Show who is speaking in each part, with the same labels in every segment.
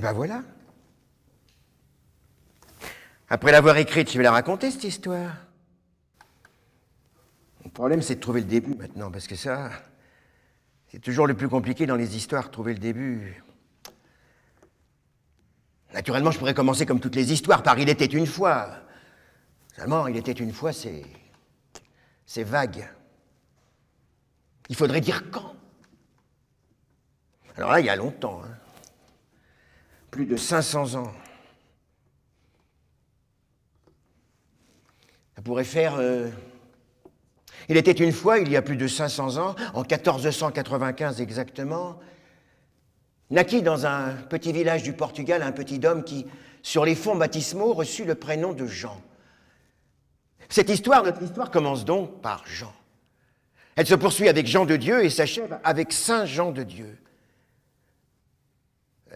Speaker 1: Et ben voilà. Après l'avoir écrite, je vais la raconter, cette histoire. Le problème, c'est de trouver le début maintenant, parce que ça, c'est toujours le plus compliqué dans les histoires, trouver le début. Naturellement, je pourrais commencer comme toutes les histoires, par « Il était une fois ». Seulement, « Il était une fois », c'est vague. Il faudrait dire quand. Alors là, il y a longtemps, hein. Plus de 500 ans. Ça pourrait faire... Il était une fois, il y a plus de 500 ans, en 1495 exactement, naquit dans un petit village du Portugal un petit homme qui, sur les fonds baptismaux, reçut le prénom de Jean. Notre histoire commence donc par Jean. Elle se poursuit avec Jean de Dieu et s'achève avec Saint Jean de Dieu.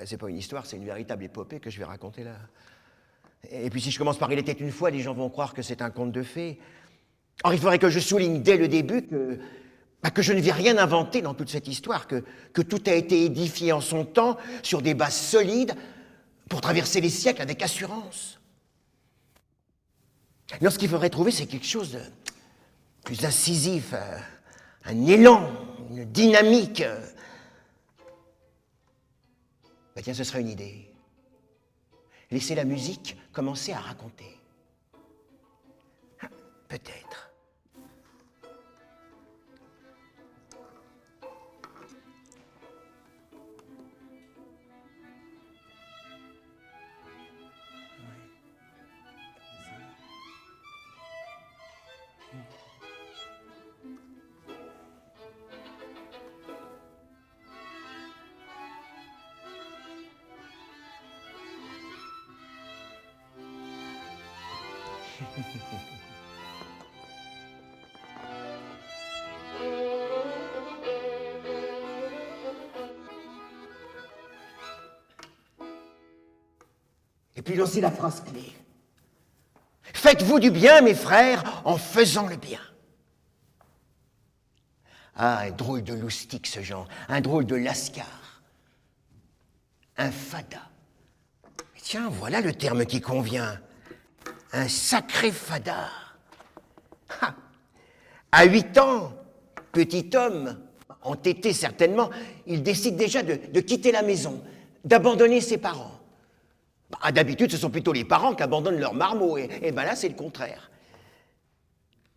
Speaker 1: C'est pas une histoire, c'est une véritable épopée que je vais raconter là. Et puis si je commence par « Il était une fois », les gens vont croire que c'est un conte de fées. Or, il faudrait que je souligne dès le début que je ne vais rien inventer dans toute cette histoire, que tout a été édifié en son temps sur des bases solides pour traverser les siècles avec assurance. Non, ce qu'il faudrait trouver, c'est quelque chose de plus incisif, un élan, une dynamique. Ben tiens, ce serait une idée. Laisser la musique commencer à raconter. Peut-être. Et puis lancez la phrase clé. Faites-vous du bien, mes frères, en faisant le bien. Ah, un drôle de loustique, ce Jean, un drôle de lascar, un fada. Mais tiens, voilà le terme qui convient. Un sacré fada. Ha. À 8 ans, petit homme, entêté certainement, il décide déjà de quitter la maison, d'abandonner ses parents. D'habitude, ce sont plutôt les parents qui abandonnent leurs marmots, et ben là, c'est le contraire.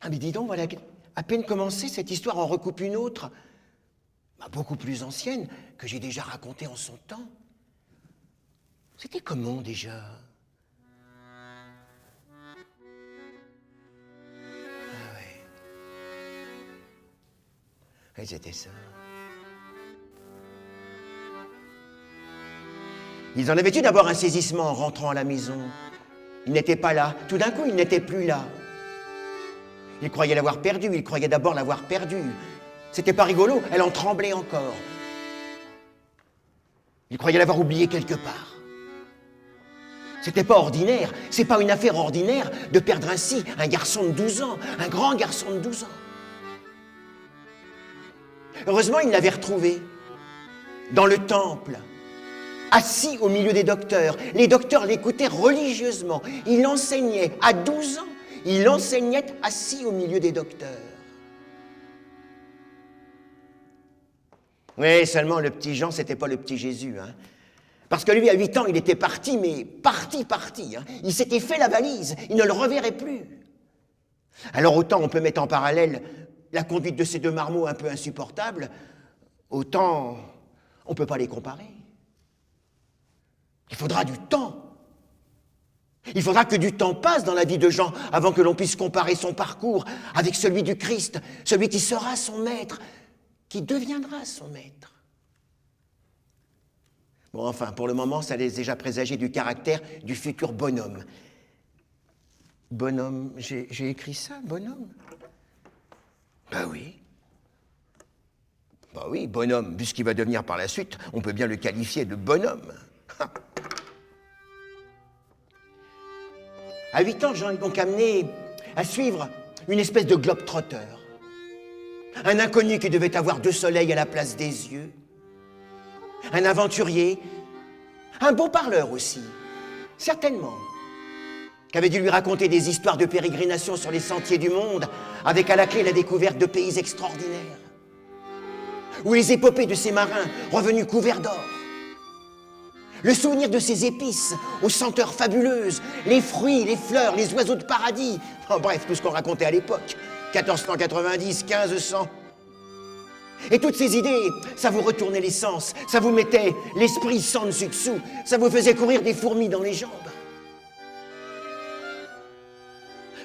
Speaker 1: Ah, mais dis donc, voilà, à peine commencée, cette histoire en recoupe une autre, beaucoup plus ancienne, que j'ai déjà racontée en son temps. C'était comment, déjà? Ah ouais. Et c'était ça. Ils en avaient eu d'abord un saisissement en rentrant à la maison. Il n'était pas là. Tout d'un coup, il n'était plus là. Ils croyaient l'avoir perdu. Ils croyaient d'abord l'avoir perdu. C'était pas rigolo. Elle en tremblait encore. Ils croyaient l'avoir oublié quelque part. C'était pas ordinaire. C'est pas une affaire ordinaire de perdre ainsi un garçon de 12 ans. Un grand garçon de 12 ans. Heureusement, ils l'avaient retrouvé. Dans le temple. Assis au milieu des docteurs. Les docteurs l'écoutaient religieusement. Il enseignait à 12 ans. Il enseignait assis au milieu des docteurs. Oui, seulement le petit Jean, c'était pas le petit Jésus. Hein. Parce que lui, à 8 ans, il était parti, mais parti. Hein. Il s'était fait la valise. Il ne le reverrait plus. Alors autant on peut mettre en parallèle la conduite de ces deux marmots un peu insupportables, autant on ne peut pas les comparer. Il faudra du temps. Il faudra que du temps passe dans la vie de Jean avant que l'on puisse comparer son parcours avec celui du Christ, celui qui sera son maître, qui deviendra son maître. Bon, enfin, pour le moment, ça laisse déjà présager du caractère du futur bonhomme. Bonhomme, j'ai écrit ça, bonhomme? Ben oui. Ben oui, bonhomme, vu ce qu'il va devenir par la suite, on peut bien le qualifier de bonhomme. À 8 ans, Jean est donc amené à suivre une espèce de globe-trotteur. Un inconnu qui devait avoir 2 soleils à la place des yeux. Un aventurier, Un beau parleur aussi, certainement, qui avait dû lui raconter des histoires de pérégrination sur les sentiers du monde, avec à la clé la découverte de pays extraordinaires, ou les épopées de ces marins revenus couverts d'or, le souvenir de ces épices aux senteurs fabuleuses, les fruits, les fleurs, les oiseaux de paradis, en bref, tout ce qu'on racontait à l'époque, 1490, 1500. Et toutes ces idées, ça vous retournait les sens, ça vous mettait l'esprit sans dessus-dessous, ça vous faisait courir des fourmis dans les jambes.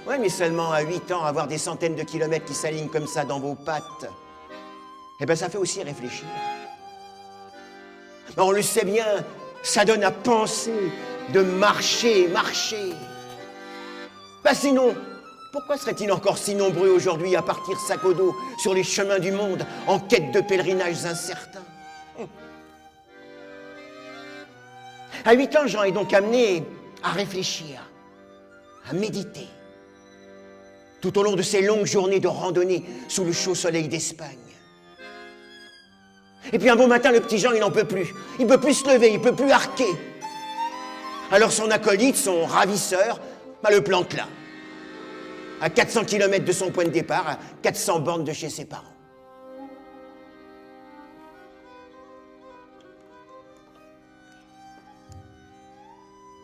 Speaker 1: Ouais, mais seulement à 8 ans, avoir des centaines de kilomètres qui s'alignent comme ça dans vos pattes, eh bien ça fait aussi réfléchir. On le sait bien, ça donne à penser de marcher. Ben sinon, pourquoi serait-il encore si nombreux aujourd'hui à partir sac au dos sur les chemins du monde en quête de pèlerinages incertains? À 8 ans, Jean est donc amené à réfléchir, à méditer, tout au long de ces longues journées de randonnée sous le chaud soleil d'Espagne. Et puis un beau matin, le petit Jean, il n'en peut plus. Il ne peut plus se lever, il ne peut plus arquer. Alors son acolyte, son ravisseur, le plante là, à 400 km de son point de départ, à 400 bornes de chez ses parents.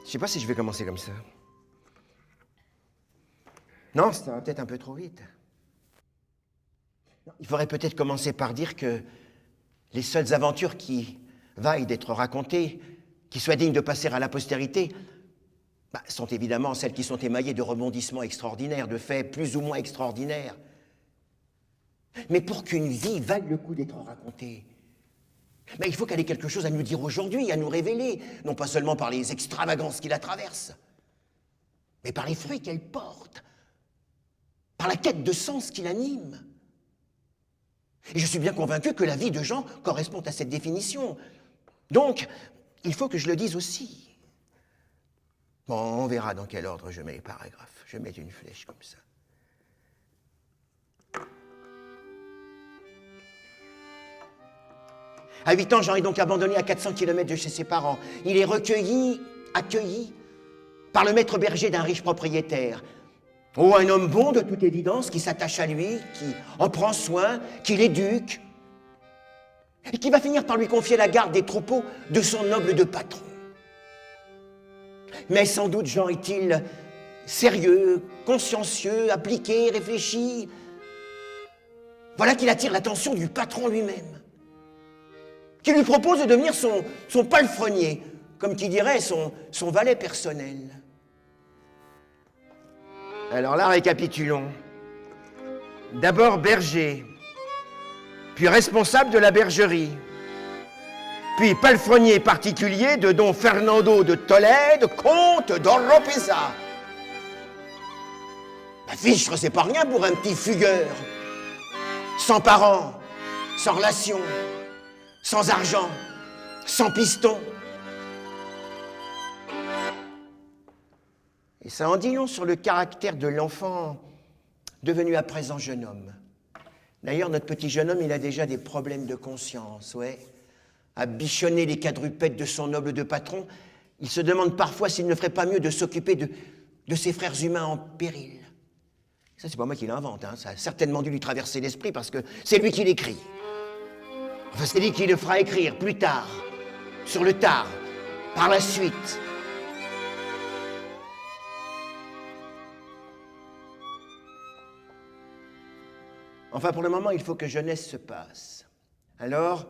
Speaker 1: Je ne sais pas si je vais commencer comme ça. Non, ça va peut-être un peu trop vite. Il faudrait peut-être commencer par dire que les seules aventures qui vaillent d'être racontées, qui soient dignes de passer à la postérité, sont évidemment celles qui sont émaillées de rebondissements extraordinaires, de faits plus ou moins extraordinaires. Mais pour qu'une vie vaille le coup d'être racontée, il faut qu'elle ait quelque chose à nous dire aujourd'hui, à nous révéler, non pas seulement par les extravagances qui la traversent, mais par les fruits qu'elle porte, par la quête de sens qui l'anime. Et je suis bien convaincu que la vie de Jean correspond à cette définition. Donc, il faut que je le dise aussi. Bon, on verra dans quel ordre je mets les paragraphes. Je vais mettre une flèche comme ça. À 8 ans, Jean est donc abandonné à 400 km de chez ses parents. Il est recueilli, accueilli par le maître berger d'un riche propriétaire. Oh, un homme bon, de toute évidence, qui s'attache à lui, qui en prend soin, qui l'éduque, et qui va finir par lui confier la garde des troupeaux de son noble de patron. Mais sans doute, Jean est-il sérieux, consciencieux, appliqué, réfléchi. Voilà qu'il attire l'attention du patron lui-même, qui lui propose de devenir son palefrenier, comme qui dirait son valet personnel. Alors là, récapitulons. D'abord berger, puis responsable de la bergerie, puis palefrenier particulier de don Fernando de Tolède, comte d'Oropesa. La fichtre, c'est pas rien pour un petit fugueur. Sans parents, sans relations, sans argent, sans piston. Et ça en dit long sur le caractère de l'enfant devenu à présent jeune homme. D'ailleurs, notre petit jeune homme, il a déjà des problèmes de conscience, ouais. À bichonner les quadrupèdes de son noble de patron, il se demande parfois s'il ne ferait pas mieux de s'occuper de ses frères humains en péril. Ça, c'est pas moi qui l'invente, hein. Ça a certainement dû lui traverser l'esprit parce que c'est lui qui l'écrit. Enfin, c'est lui qui le fera écrire plus tard, sur le tard, par la suite. Enfin, pour le moment, il faut que jeunesse se passe. Alors,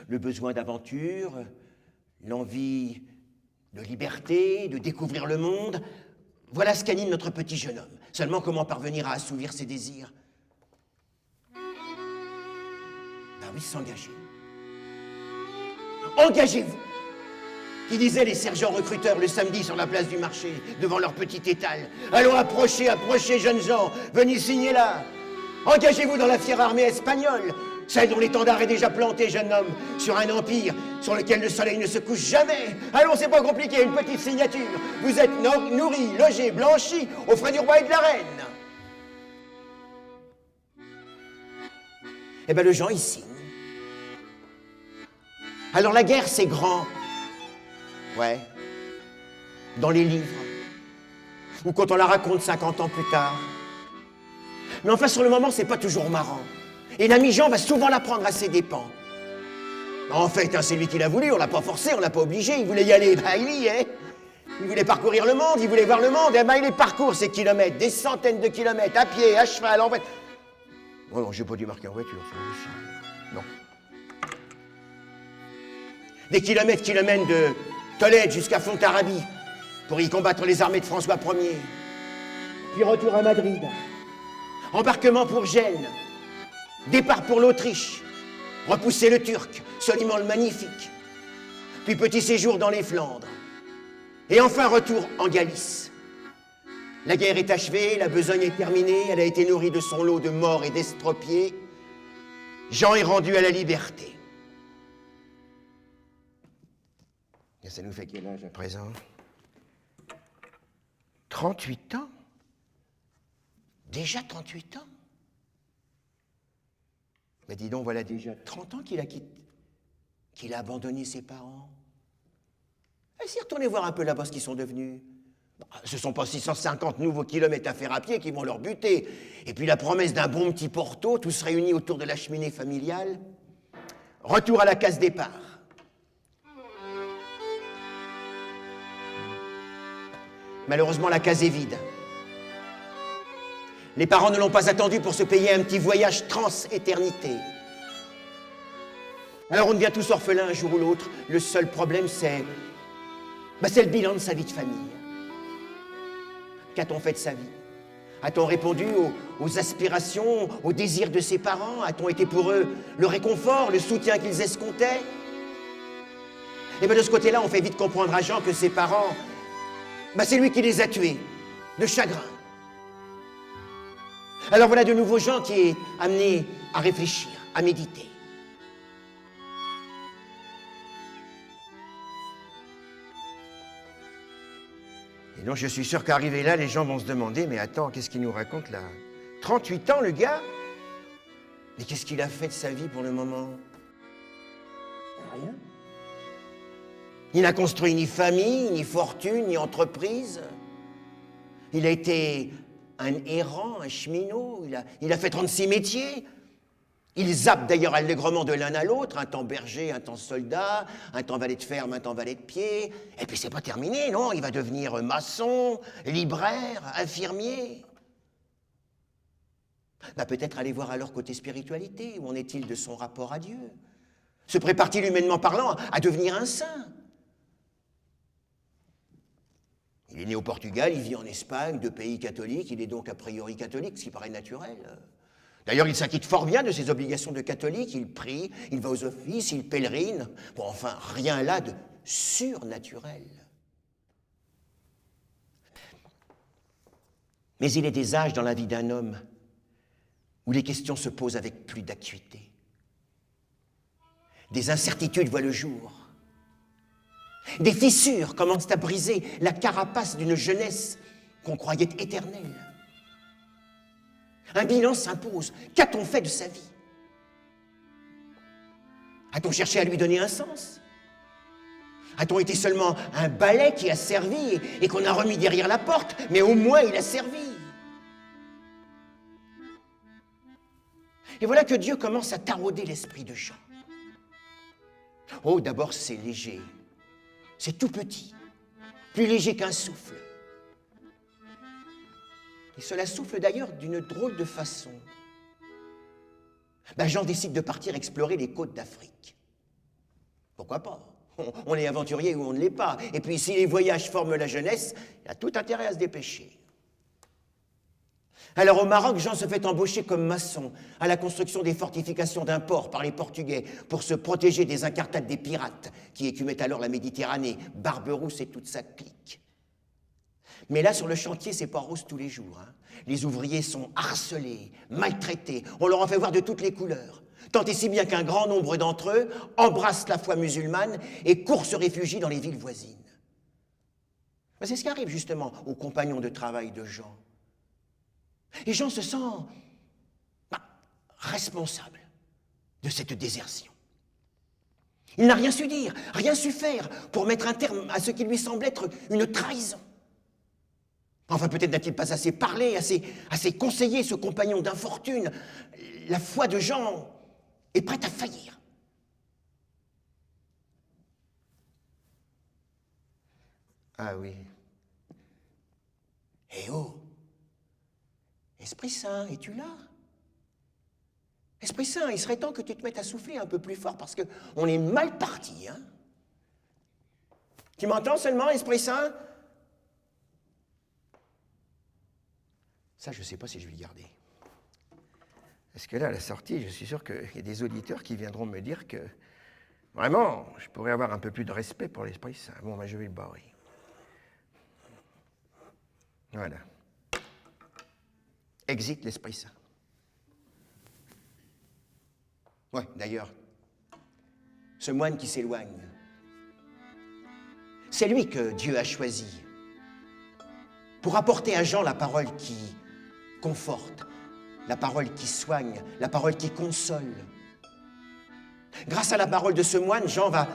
Speaker 1: le besoin d'aventure, l'envie de liberté, de découvrir le monde, voilà ce qu'anime notre petit jeune homme. Seulement, comment parvenir à assouvir ses désirs? Ben oui, s'engager. Engagez-vous, qui disaient les sergents recruteurs le samedi sur la place du marché, devant leur petit étal. Allons, approchez, jeunes gens, venez signer là. Engagez-vous dans la fière armée espagnole, celle dont l'étendard est déjà planté, jeune homme, sur un empire sur lequel le soleil ne se couche jamais. Allons, c'est pas compliqué, une petite signature. Vous êtes nourris, logés, blanchis, aux frais du roi et de la reine. Eh bien, le Jean, il signe. Alors la guerre, c'est grand, Ouais. Dans les livres. Ou quand on la raconte 50 ans plus tard. Mais enfin, sur le moment, c'est pas toujours marrant. Et l'ami Jean va souvent la prendre à ses dépens. En fait, hein, c'est lui qui l'a voulu, on l'a pas forcé, on l'a pas obligé, il voulait y aller, ben il y est. Il voulait parcourir le monde, il voulait voir le monde, et ben il les parcourt ces kilomètres, des centaines de kilomètres, à pied, à cheval, en voiture. Oh non, j'ai pas dû marquer en voiture, c'est impossible. Non. Des kilomètres qui le mènent de Tolède jusqu'à Fontarabie, pour y combattre les armées de François Ier. Puis retour à Madrid. Embarquement pour Gênes. Départ pour l'Autriche. Repousser le Turc, Soliman le Magnifique. Puis petit séjour dans les Flandres. Et enfin retour en Galice. La guerre est achevée, la besogne est terminée, elle a été nourrie de son lot de morts et d'estropiés. Jean est rendu à la liberté. Et ça nous fait quel âge à présent? 38 ans? Déjà 38 ans? Mais dis donc, voilà déjà 30 ans qu'il a abandonné ses parents. Et s'y retourner voir un peu là-bas ce qu'ils sont devenus. Ce ne sont pas 650 nouveaux kilomètres à faire à pied qui vont leur buter. Et puis la promesse d'un bon petit Porto, tous réunis autour de la cheminée familiale. Retour à la case départ. Malheureusement, la case est vide. Les parents ne l'ont pas attendu pour se payer un petit voyage trans-éternité. Alors on devient tous orphelins un jour ou l'autre. Le seul problème, c'est le bilan de sa vie de famille. Qu'a-t-on fait de sa vie? A-t-on répondu aux aspirations, aux désirs de ses parents? A-t-on été pour eux le réconfort, le soutien qu'ils escomptaient? Et bien de ce côté-là, on fait vite comprendre à Jean que ses parents, c'est lui qui les a tués, de chagrin. Alors voilà de nouveau Jean qui est amené à réfléchir, à méditer. Et donc je suis sûr qu'arrivé là, les gens vont se demander, mais attends, qu'est-ce qu'il nous raconte là? 38 ans le gars? Mais qu'est-ce qu'il a fait de sa vie pour le moment? Rien. Il n'a construit ni famille, ni fortune, ni entreprise. Il a été un errant, un cheminot, il a fait 36 métiers. Il zappe d'ailleurs allègrement de l'un à l'autre, un temps berger, un temps soldat, un temps valet de ferme, un temps valet de pied. Et puis c'est pas terminé, non, il va devenir maçon, libraire, infirmier. Peut-être aller voir alors côté spiritualité, où en est-il de son rapport à Dieu? Se prépare-t-il humainement parlant à devenir un saint? Il est né au Portugal, il vit en Espagne, deux pays catholiques, il est donc a priori catholique, ce qui paraît naturel. D'ailleurs, il s'acquitte fort bien de ses obligations de catholique, il prie, il va aux offices, il pèlerine. Bon, enfin, rien là de surnaturel. Mais il est des âges dans la vie d'un homme où les questions se posent avec plus d'acuité. Des incertitudes voient le jour. Des fissures commencent à briser la carapace d'une jeunesse qu'on croyait éternelle. Un bilan s'impose. Qu'a-t-on fait de sa vie? A-t-on cherché à lui donner un sens? A-t-on été seulement un balai qui a servi et qu'on a remis derrière la porte? Mais au moins il a servi. Et voilà que Dieu commence à tarauder l'esprit de Jean. Oh, d'abord c'est léger. C'est tout petit, plus léger qu'un souffle. Et cela souffle d'ailleurs d'une drôle de façon. Jean décide de partir explorer les côtes d'Afrique. Pourquoi pas? On est aventurier ou on ne l'est pas. Et puis si les voyages forment la jeunesse, il a tout intérêt à se dépêcher. Alors au Maroc, Jean se fait embaucher comme maçon à la construction des fortifications d'un port par les Portugais pour se protéger des incartades des pirates qui écumaient alors la Méditerranée, Barberousse et toute sa clique. Mais là, sur le chantier, c'est pas rose tous les jours. Les ouvriers sont harcelés, maltraités, on leur en fait voir de toutes les couleurs. Tant et si bien qu'un grand nombre d'entre eux embrassent la foi musulmane et courent se réfugier dans les villes voisines. C'est ce qui arrive justement aux compagnons de travail de Jean. Et Jean se sent responsable de cette désertion. Il n'a rien su dire, rien su faire pour mettre un terme à ce qui lui semble être une trahison. Enfin, peut-être n'a-t-il pas assez parlé, assez conseillé ce compagnon d'infortune. La foi de Jean est prête à faillir. Ah oui. Eh oh! Esprit Saint, es-tu là? Esprit Saint, il serait temps que tu te mettes à souffler un peu plus fort parce qu'on est mal parti, hein? Tu m'entends seulement, Esprit Saint? Ça, je ne sais pas si je vais le garder. Parce que là, à la sortie, je suis sûr qu'il y a des auditeurs qui viendront me dire que, vraiment, je pourrais avoir un peu plus de respect pour l'Esprit Saint. Bon, ben, je vais le barrer. Voilà. Exit l'Esprit Saint. Ouais, d'ailleurs, ce moine qui s'éloigne, c'est lui que Dieu a choisi pour apporter à Jean la parole qui conforte, la parole qui soigne, la parole qui console. Grâce à la parole de ce moine, Jean va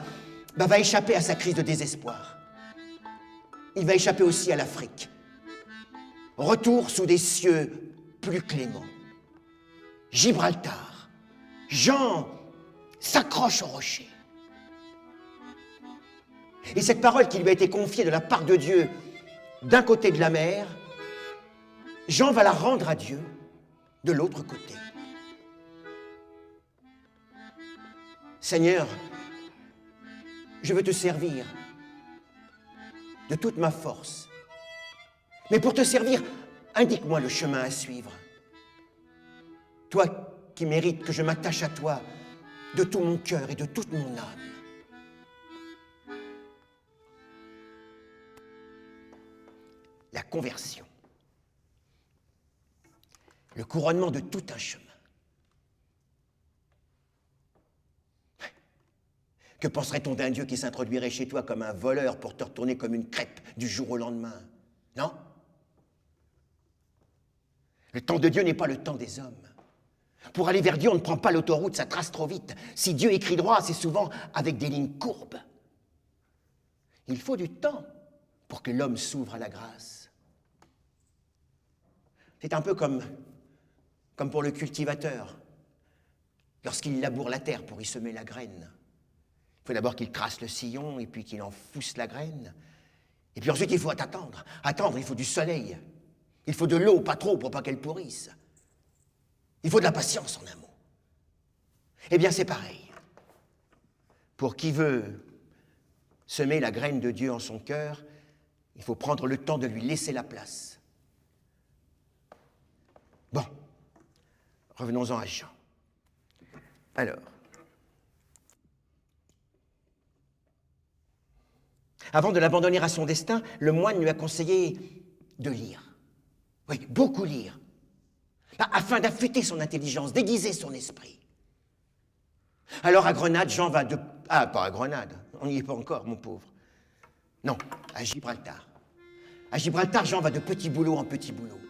Speaker 1: échapper à sa crise de désespoir. Il va échapper aussi à l'Afrique. Retour sous des cieux plus cléments. Gibraltar. Jean s'accroche au rocher. Et cette parole qui lui a été confiée de la part de Dieu d'un côté de la mer, Jean va la rendre à Dieu de l'autre côté. Seigneur, je veux te servir de toute ma force. Mais pour te servir, indique-moi le chemin à suivre. Toi qui mérites que je m'attache à toi de tout mon cœur et de toute mon âme. La conversion. Le couronnement de tout un chemin. Que penserait-on d'un Dieu qui s'introduirait chez toi comme un voleur pour te retourner comme une crêpe du jour au lendemain? Non? Le temps de Dieu n'est pas le temps des hommes. Pour aller vers Dieu, on ne prend pas l'autoroute, ça trace trop vite. Si Dieu écrit droit, c'est souvent avec des lignes courbes. Il faut du temps pour que l'homme s'ouvre à la grâce. C'est un peu comme pour le cultivateur, lorsqu'il laboure la terre pour y semer la graine. Il faut d'abord qu'il trace le sillon, et puis qu'il en fousse la graine. Et puis ensuite, il faut attendre. Attendre, il faut du soleil. Il faut de l'eau, pas trop, pour pas qu'elle pourrisse. Il faut de la patience, en un mot. Eh bien, c'est pareil. Pour qui veut semer la graine de Dieu en son cœur, il faut prendre le temps de lui laisser la place. Bon, revenons-en à Jean. Alors, avant de l'abandonner à son destin, le moine lui a conseillé de lire. Oui, beaucoup lire. Afin d'affûter son intelligence, d'aiguiser son esprit. Alors à Grenade, Jean va de... Ah, pas à Grenade, on n'y est pas encore, mon pauvre. Non, à Gibraltar. À Gibraltar, Jean va de petit boulot en petit boulot.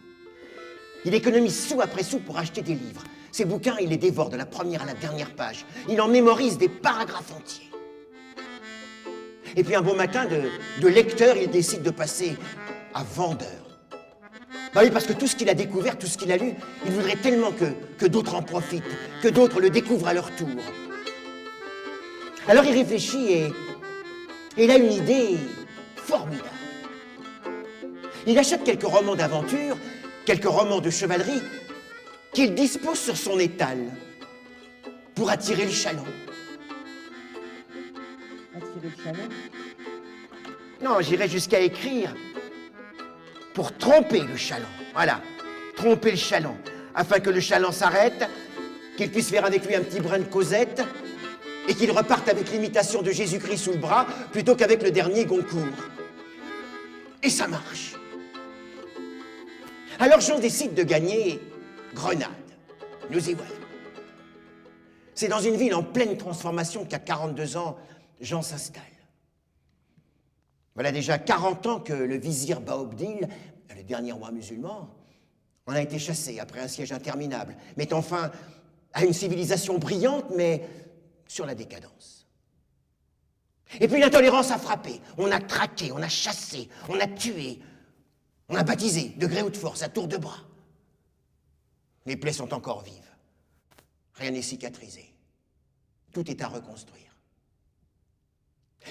Speaker 1: Il économise sou après sou pour acheter des livres. Ses bouquins, il les dévore de la première à la dernière page. Il en mémorise des paragraphes entiers. Et puis un beau matin, de lecteur, il décide de passer à vendeur. Bah oui, parce que tout ce qu'il a découvert, tout ce qu'il a lu, il voudrait tellement que d'autres en profitent, que d'autres le découvrent à leur tour. Alors il réfléchit et il a une idée formidable. Il achète quelques romans d'aventure, quelques romans de chevalerie qu'il dispose sur son étal pour attirer le chaland. Attirer le chaland? Non, j'irais jusqu'à écrire pour tromper le chaland. Voilà, tromper le chaland, afin que le chaland s'arrête, qu'il puisse faire avec lui un petit brin de causette et qu'il reparte avec l'imitation de Jésus-Christ sous le bras plutôt qu'avec le dernier Goncourt. Et ça marche. Alors Jean décide de gagner Grenade. Nous y voilà. C'est dans une ville en pleine transformation qu'à 42 ans, Jean s'installe. Voilà déjà 40 ans que le vizir Baobdil, le dernier roi musulman, en a été chassé après un siège interminable, mettant fin à une civilisation brillante, mais sur la décadence. Et puis l'intolérance a frappé. On a traqué, on a chassé, on a tué, on a baptisé, de gré ou de force, à tour de bras. Les plaies sont encore vives. Rien n'est cicatrisé. Tout est à reconstruire.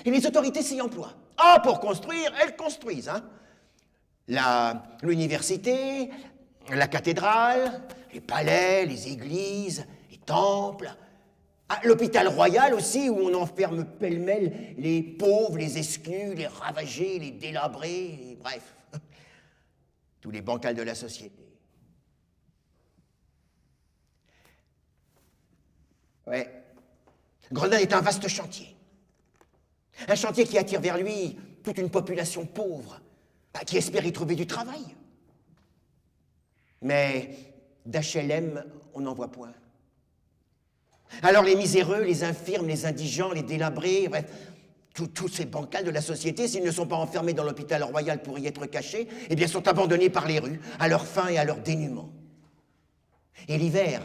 Speaker 1: Et les autorités s'y emploient. Ah, pour construire, elles construisent. Hein. L'université, la cathédrale, les palais, les églises, les temples. Ah, l'hôpital royal aussi, où on enferme pêle-mêle les pauvres, les exclus, les ravagés, les délabrés, et bref, tous les bancals de la société. Ouais. Grenade est un vaste chantier. Un chantier qui attire vers lui toute une population pauvre, qui espère y trouver du travail. Mais d'HLM, on n'en voit point. Alors les miséreux, les infirmes, les indigents, les délabrés, bref, tous ces bancals de la société, s'ils ne sont pas enfermés dans l'hôpital royal pour y être cachés, eh bien sont abandonnés par les rues, à leur faim et à leur dénuement. Et l'hiver,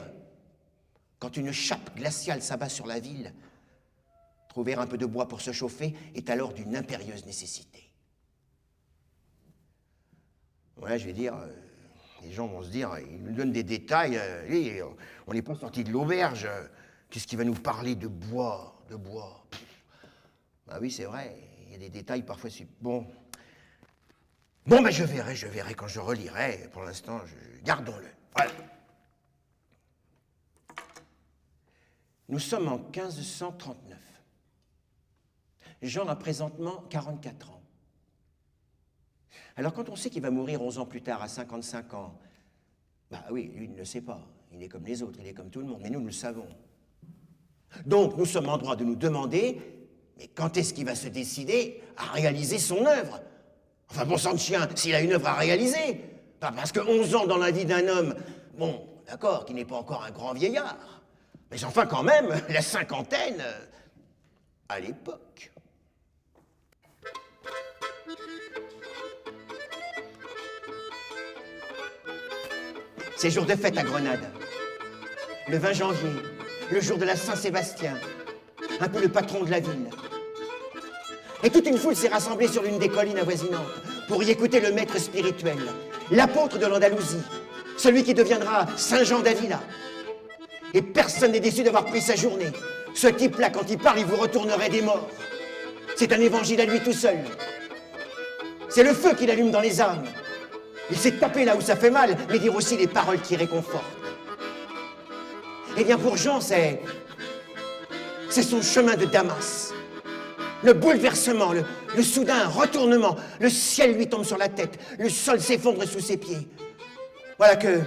Speaker 1: quand une chape glaciale s'abat sur la ville, trouver un peu de bois pour se chauffer est alors d'une impérieuse nécessité. Voilà, je vais dire, les gens vont se dire, ils nous donnent des détails, on n'est pas sorti de l'auberge, qu'est-ce qui va nous parler de bois, Ah oui, c'est vrai, il y a des détails parfois, bon. Bon, ben je verrai quand je relirai, pour l'instant, gardons-le. Voilà. Nous sommes en 1539. Jean a présentement 44 ans. Alors quand on sait qu'il va mourir 11 ans plus tard, à 55 ans, bah oui, lui, il ne le sait pas. Il est comme les autres, il est comme tout le monde, mais nous le savons. Donc nous sommes en droit de nous demander, mais quand est-ce qu'il va se décider à réaliser son œuvre? Enfin, bon sang de chien, s'il a une œuvre à réaliser. Pas parce que 11 ans dans la vie d'un homme, bon, d'accord, qui n'est pas encore un grand vieillard, mais enfin quand même, la cinquantaine, à l'époque. C'est jour de fête à Grenade. Le 20 janvier, le jour de la Saint-Sébastien, un peu le patron de la ville. Et toute une foule s'est rassemblée sur l'une des collines avoisinantes pour y écouter le maître spirituel, l'apôtre de l'Andalousie, celui qui deviendra Saint Jean d'Avila. Et personne n'est déçu d'avoir pris sa journée. Ce type-là, quand il parle, il vous retournerait des morts. C'est un évangile à lui tout seul. C'est le feu qu'il allume dans les âmes. Il sait taper là où ça fait mal, mais dire aussi les paroles qui réconfortent. Eh bien, pour Jean, c'est son chemin de Damas. Le bouleversement, le soudain retournement, le ciel lui tombe sur la tête, le sol s'effondre sous ses pieds. Voilà que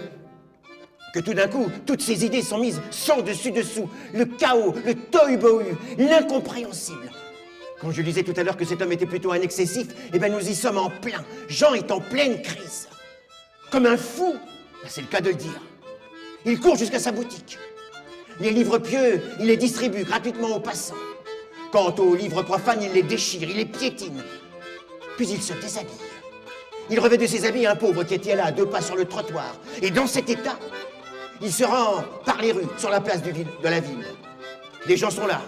Speaker 1: tout d'un coup, toutes ces idées sont mises sans dessus-dessous, le chaos, le tohu-bohu, l'incompréhensible. Quand je disais tout à l'heure que cet homme était plutôt un excessif, eh bien nous y sommes en plein. Jean est en pleine crise. Comme un fou, c'est le cas de le dire. Il court jusqu'à sa boutique. Les livres pieux, il les distribue gratuitement aux passants. Quant aux livres profanes, il les déchire, il les piétine. Puis il se déshabille. Il revêt de ses habits un pauvre qui était là, à 2 pas sur le trottoir. Et dans cet état, il se rend par les rues, sur la place de la ville. Des gens sont là,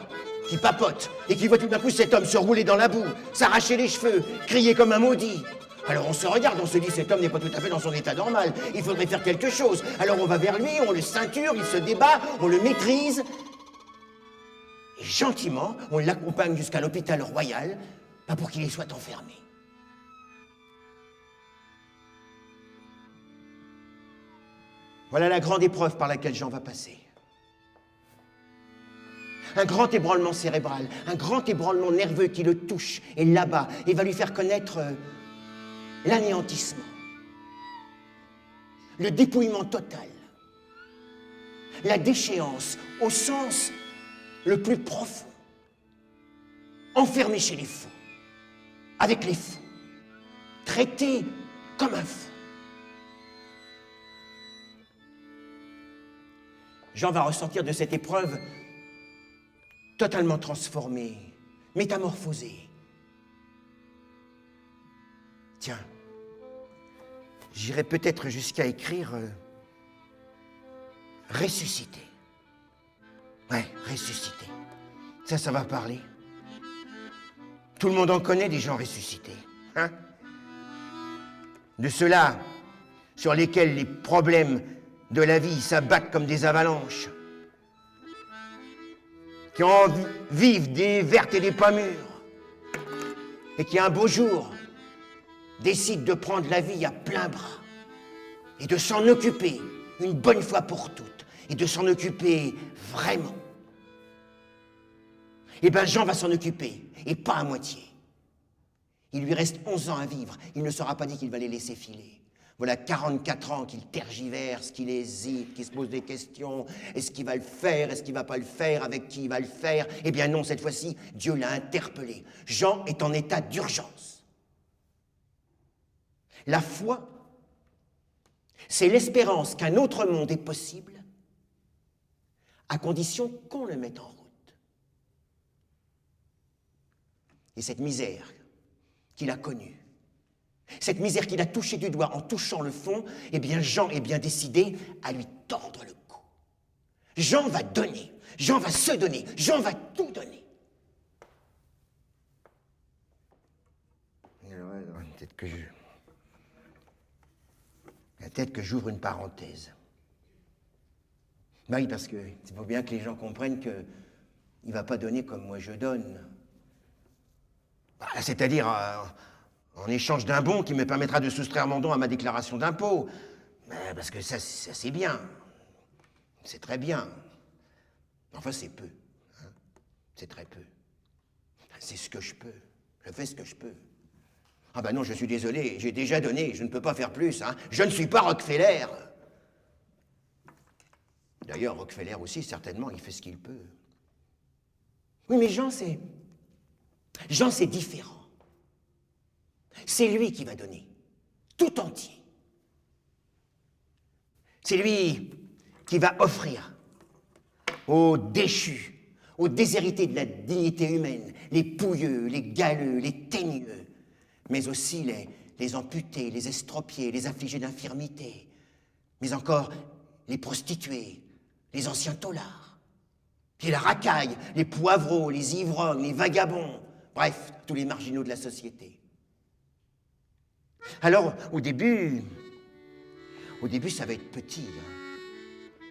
Speaker 1: qui papotent, et qui voient tout d'un coup cet homme se rouler dans la boue, s'arracher les cheveux, crier comme un maudit. Alors on se regarde, on se dit, cet homme n'est pas tout à fait dans son état normal, il faudrait faire quelque chose. Alors on va vers lui, on le ceinture, il se débat, on le maîtrise. Et gentiment, on l'accompagne jusqu'à l'hôpital royal, pour qu'il y soit enfermé. Voilà la grande épreuve par laquelle Jean va passer. Un grand ébranlement cérébral, un grand ébranlement nerveux qui le touche et l'abat et va lui faire connaître l'anéantissement, le dépouillement total, la déchéance au sens le plus profond, enfermé chez les fous, avec les fous, traité comme un fou. Jean va ressortir de cette épreuve totalement transformé, métamorphosé. Tiens, j'irais peut-être jusqu'à écrire ressuscité. Ouais, ressuscité. Ça va parler. Tout le monde en connaît des gens ressuscités. Hein? De ceux-là sur lesquels les problèmes de la vie s'abattent comme des avalanches, qui en vivent des vertes et des pas mûres, et qui un beau jour décident de prendre la vie à plein bras et de s'en occuper une bonne fois pour toutes, et de s'en occuper vraiment. Eh bien, Jean va s'en occuper, et pas à moitié. Il lui reste 11 ans à vivre, il ne sera pas dit qu'il va les laisser filer. Voilà 44 ans qu'il tergiverse, qu'il hésite, qu'il se pose des questions. Est-ce qu'il va le faire? Est-ce qu'il ne va pas le faire? Avec qui il va le faire? Eh bien non, cette fois-ci, Dieu l'a interpellé. Jean est en état d'urgence. La foi, c'est l'espérance qu'un autre monde est possible, à condition qu'on le mette en route. Et cette misère qu'il a connue, cette misère qu'il a touchée du doigt en touchant le fond, eh bien Jean est bien décidé à lui tordre le cou. Jean va donner, Jean va se donner, Jean va tout donner. Peut-être que j'ouvre une parenthèse. Ben oui, parce que il faut bien que les gens comprennent qu'il ne va pas donner comme moi je donne. Bah, c'est-à-dire en échange d'un bon qui me permettra de soustraire mon don à ma déclaration d'impôt. Parce que ça c'est bien. C'est très bien. Enfin, c'est peu. Hein. C'est très peu. C'est ce que je peux. Je fais ce que je peux. Ah ben non, je suis désolé, j'ai déjà donné, je ne peux pas faire plus. Hein. Je ne suis pas Rockefeller. D'ailleurs, Rockefeller aussi, certainement, il fait ce qu'il peut. Oui, mais Jean, c'est différent. C'est lui qui va donner, tout entier. C'est lui qui va offrir aux déchus, aux déshérités de la dignité humaine, les pouilleux, les galeux, les teigneux, mais aussi les amputés, les estropiés, les affligés d'infirmité, mais encore les prostituées, les anciens taulards, puis la racaille, les poivreaux, les ivrognes, les vagabonds, bref, tous les marginaux de la société. Alors, au début, ça va être petit. Hein.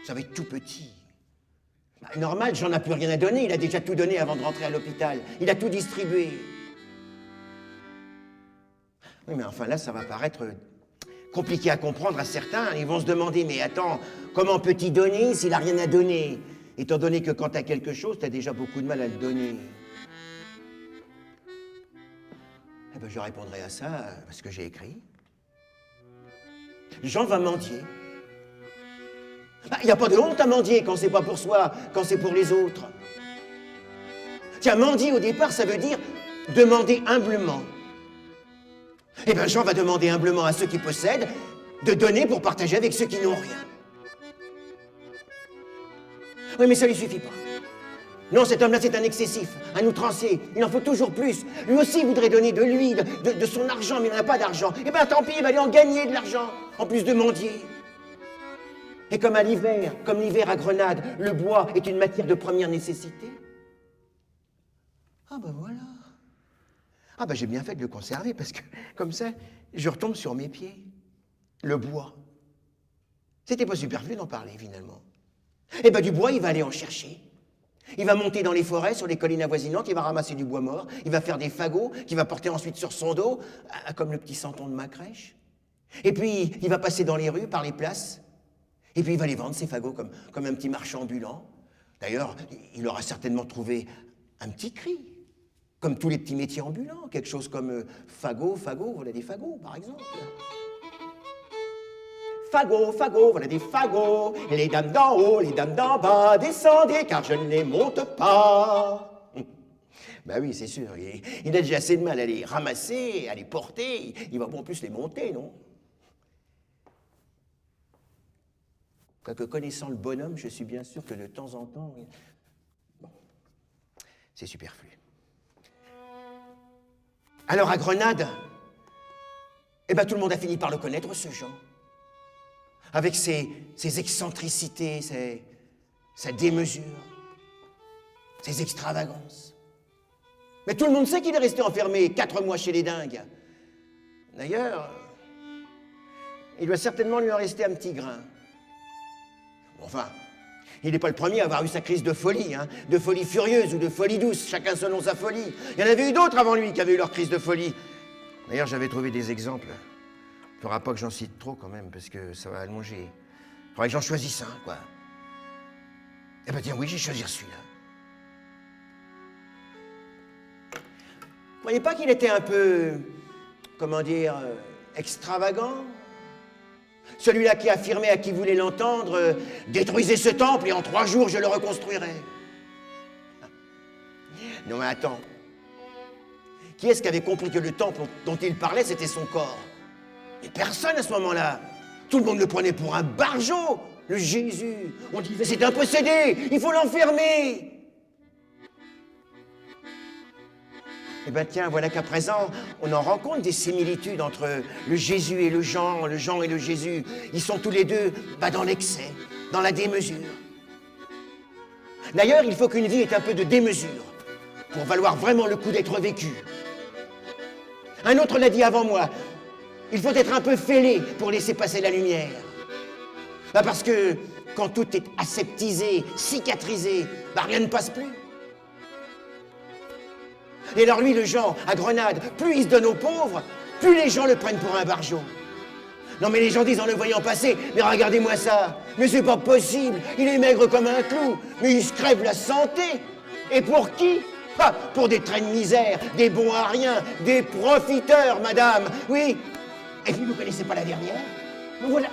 Speaker 1: Ça va être tout petit. Bah, normal, Jean n'a plus rien à donner, il a déjà tout donné avant de rentrer à l'hôpital. Il a tout distribué. Oui, mais enfin là, ça va paraître compliqué à comprendre à certains. Ils vont se demander, mais attends, comment peut-il donner s'il n'a rien à donner? Étant donné que quand tu as quelque chose, tu as déjà beaucoup de mal à le donner. Eh bien, je répondrai à ça parce que j'ai écrit. Jean va mendier. Il n'y a pas de honte à mendier quand c'est pas pour soi, quand c'est pour les autres. Tiens, mendier au départ, ça veut dire demander humblement. Eh bien, Jean va demander humblement à ceux qui possèdent de donner pour partager avec ceux qui n'ont rien. Oui, mais ça ne lui suffit pas. Non, cet homme-là, c'est un excessif, un outrancier. Il en faut toujours plus. Lui aussi voudrait donner de lui, de son argent, mais il n'a pas d'argent. Eh bien, tant pis, il va aller en gagner de l'argent, en plus de mendier. Et comme l'hiver à Grenade, le bois est une matière de première nécessité. Ah ben voilà. Ah ben j'ai bien fait de le conserver, parce que comme ça, je retombe sur mes pieds. Le bois. C'était pas superflu d'en parler, finalement. Eh ben du bois, il va aller en chercher. Il va monter dans les forêts, sur les collines avoisinantes, il va ramasser du bois mort, il va faire des fagots, qu'il va porter ensuite sur son dos, comme le petit santon de ma crèche. Et puis, il va passer dans les rues, par les places, et puis il va les vendre, ces fagots, comme un petit marchand ambulant. D'ailleurs, il aura certainement trouvé un petit cri, comme tous les petits métiers ambulants, quelque chose comme fagot, voilà des fagots, par exemple. Fagot, voilà des fagots. Les dames d'en haut, les dames d'en bas, descendez car je ne les monte pas. Ben oui, c'est sûr, il a déjà assez de mal à les ramasser, à les porter, il va en plus les monter, non? Quoique connaissant le bonhomme, je suis bien sûr que de temps en temps... Bon, c'est superflu. Alors à Grenade, eh ben tout le monde a fini par le connaître, ce Jean. Avec ses excentricités, sa démesure, ses extravagances. Mais tout le monde sait qu'il est resté enfermé 4 mois chez les dingues. D'ailleurs, il doit certainement lui en rester un petit grain. Enfin, il n'est pas le premier à avoir eu sa crise de folie, hein, de folie furieuse ou de folie douce, chacun selon sa folie. Il y en avait eu d'autres avant lui qui avaient eu leur crise de folie. D'ailleurs, j'avais trouvé des exemples. Il ne faudra pas que j'en cite trop quand même, parce que ça va allonger. Il faudrait que j'en choisisse un, quoi. Eh ben tiens, oui, j'ai choisi celui-là. Vous voyez pas qu'il était un peu, comment dire, extravagant? Celui-là qui affirmait à qui voulait l'entendre, détruisez ce temple et en 3 jours je le reconstruirai. Non mais attends, qui est-ce qui avait compris que le temple dont il parlait, c'était son corps? Et personne à ce moment-là. Tout le monde le prenait pour un barjot, le Jésus. On disait c'est un possédé, il faut l'enfermer. Eh bien tiens, voilà qu'à présent, on en rencontre des similitudes entre le Jésus et le Jean et le Jésus. Ils sont tous les deux dans l'excès, dans la démesure. D'ailleurs, il faut qu'une vie ait un peu de démesure pour valoir vraiment le coup d'être vécue. Un autre l'a dit avant moi, il faut être un peu fêlé pour laisser passer la lumière. Parce que quand tout est aseptisé, cicatrisé, rien ne passe plus. Et alors lui, le Jean, à Grenade, plus il se donne aux pauvres, plus les gens le prennent pour un barjot. Non mais les gens disent en le voyant passer, mais regardez-moi ça, mais c'est pas possible, il est maigre comme un clou, mais il se crève la santé. Et pour qui? Pour des trains de misère, des bons à rien, des profiteurs, madame, oui. Et puis vous connaissez pas la dernière? Voilà,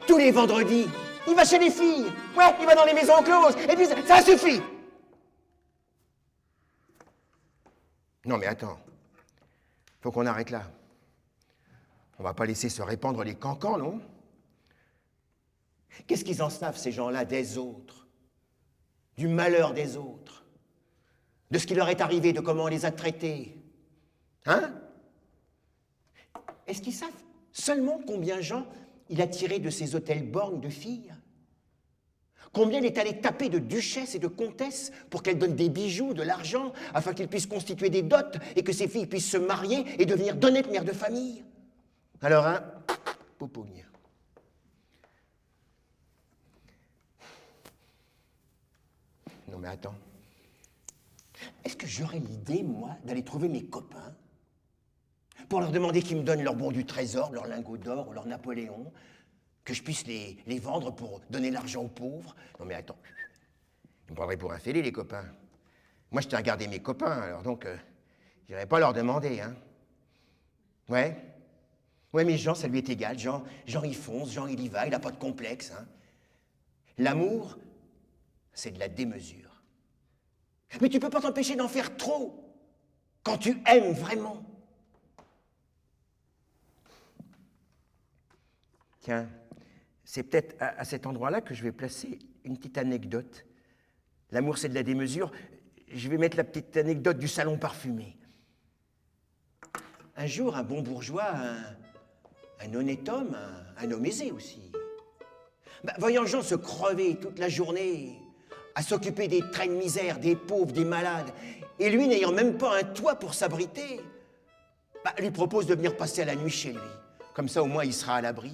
Speaker 1: tous les vendredis, il va chez les filles, ouais, il va dans les maisons closes, et puis ça suffit. Non mais attends, faut qu'on arrête là. On va pas laisser se répandre les cancans, non? Qu'est-ce qu'ils en savent, ces gens-là, des autres? Du malheur des autres? De ce qui leur est arrivé, de comment on les a traités? Hein? Est-ce qu'ils savent seulement combien Jean il a tiré de ces hôtels borgnes de filles? Combien il est allé taper de duchesses et de comtesses pour qu'elles donnent des bijoux, de l'argent, afin qu'ils puissent constituer des dots et que ces filles puissent se marier et devenir d'honnêtes mères de famille? Alors, hein, popogne. Non mais attends. Est-ce que j'aurais l'idée, moi, d'aller trouver mes copains pour leur demander qu'ils me donnent leur bon du trésor, leur lingot d'or ou leur Napoléon, que je puisse les vendre pour donner l'argent aux pauvres? Non mais attends, ils me prendraient pour un fêlé, les copains. Moi, je tiens à garder mes copains, alors donc, j'irai pas leur demander, hein. Ouais, mais Jean, ça lui est égal. Jean, il fonce, Jean, il y va, il n'a pas de complexe, hein. L'amour, c'est de la démesure. Mais tu peux pas t'empêcher d'en faire trop quand tu aimes vraiment. Tiens, c'est peut-être à cet endroit-là que je vais placer une petite anecdote. L'amour, c'est de la démesure. Je vais mettre la petite anecdote du salon parfumé. Un jour, un bon bourgeois, un honnête homme, un homme aisé aussi, voyant Jean se crever toute la journée, à s'occuper des trains de misère, des pauvres, des malades, et lui n'ayant même pas un toit pour s'abriter, lui propose de venir passer à la nuit chez lui. Comme ça, au moins, il sera à l'abri.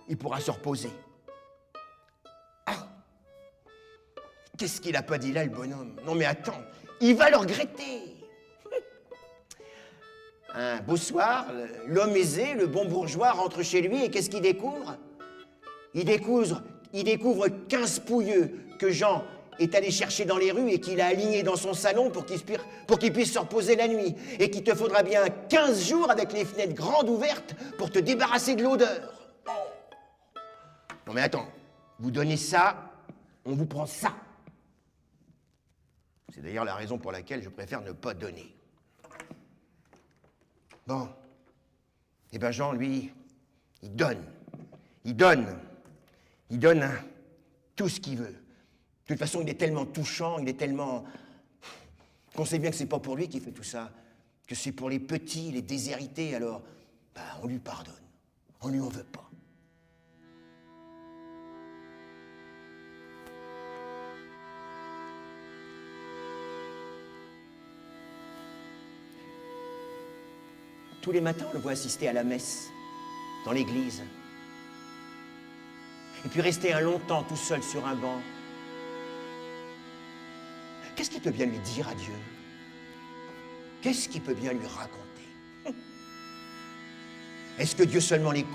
Speaker 1: Il pourra se reposer. Ah! Qu'est-ce qu'il n'a pas dit là, le bonhomme? Non mais attends, il va le regretter. Un beau soir, l'homme aisé, le bon bourgeois, rentre chez lui et qu'est-ce qu'il découvre? Il découvre 15 pouilleux que Jean est allé chercher dans les rues et qu'il a alignés dans son salon pour qu'il puisse se reposer la nuit. Et qu'il te faudra bien 15 jours avec les fenêtres grandes ouvertes pour te débarrasser de l'odeur. Non mais attends, vous donnez ça, on vous prend ça. C'est d'ailleurs la raison pour laquelle je préfère ne pas donner. Bon, eh bien Jean, lui, il donne tout ce qu'il veut. De toute façon, il est tellement touchant, il est tellement... qu'on sait bien que c'est pas pour lui qu'il fait tout ça, que c'est pour les petits, les déshérités, alors on lui pardonne, on lui en veut pas. Tous les matins, on le voit assister à la messe, dans l'église. Et puis rester un long temps tout seul sur un banc. Qu'est-ce qu'il peut bien lui dire à Dieu? Qu'est-ce qu'il peut bien lui raconter? Est-ce que Dieu seulement l'écoute?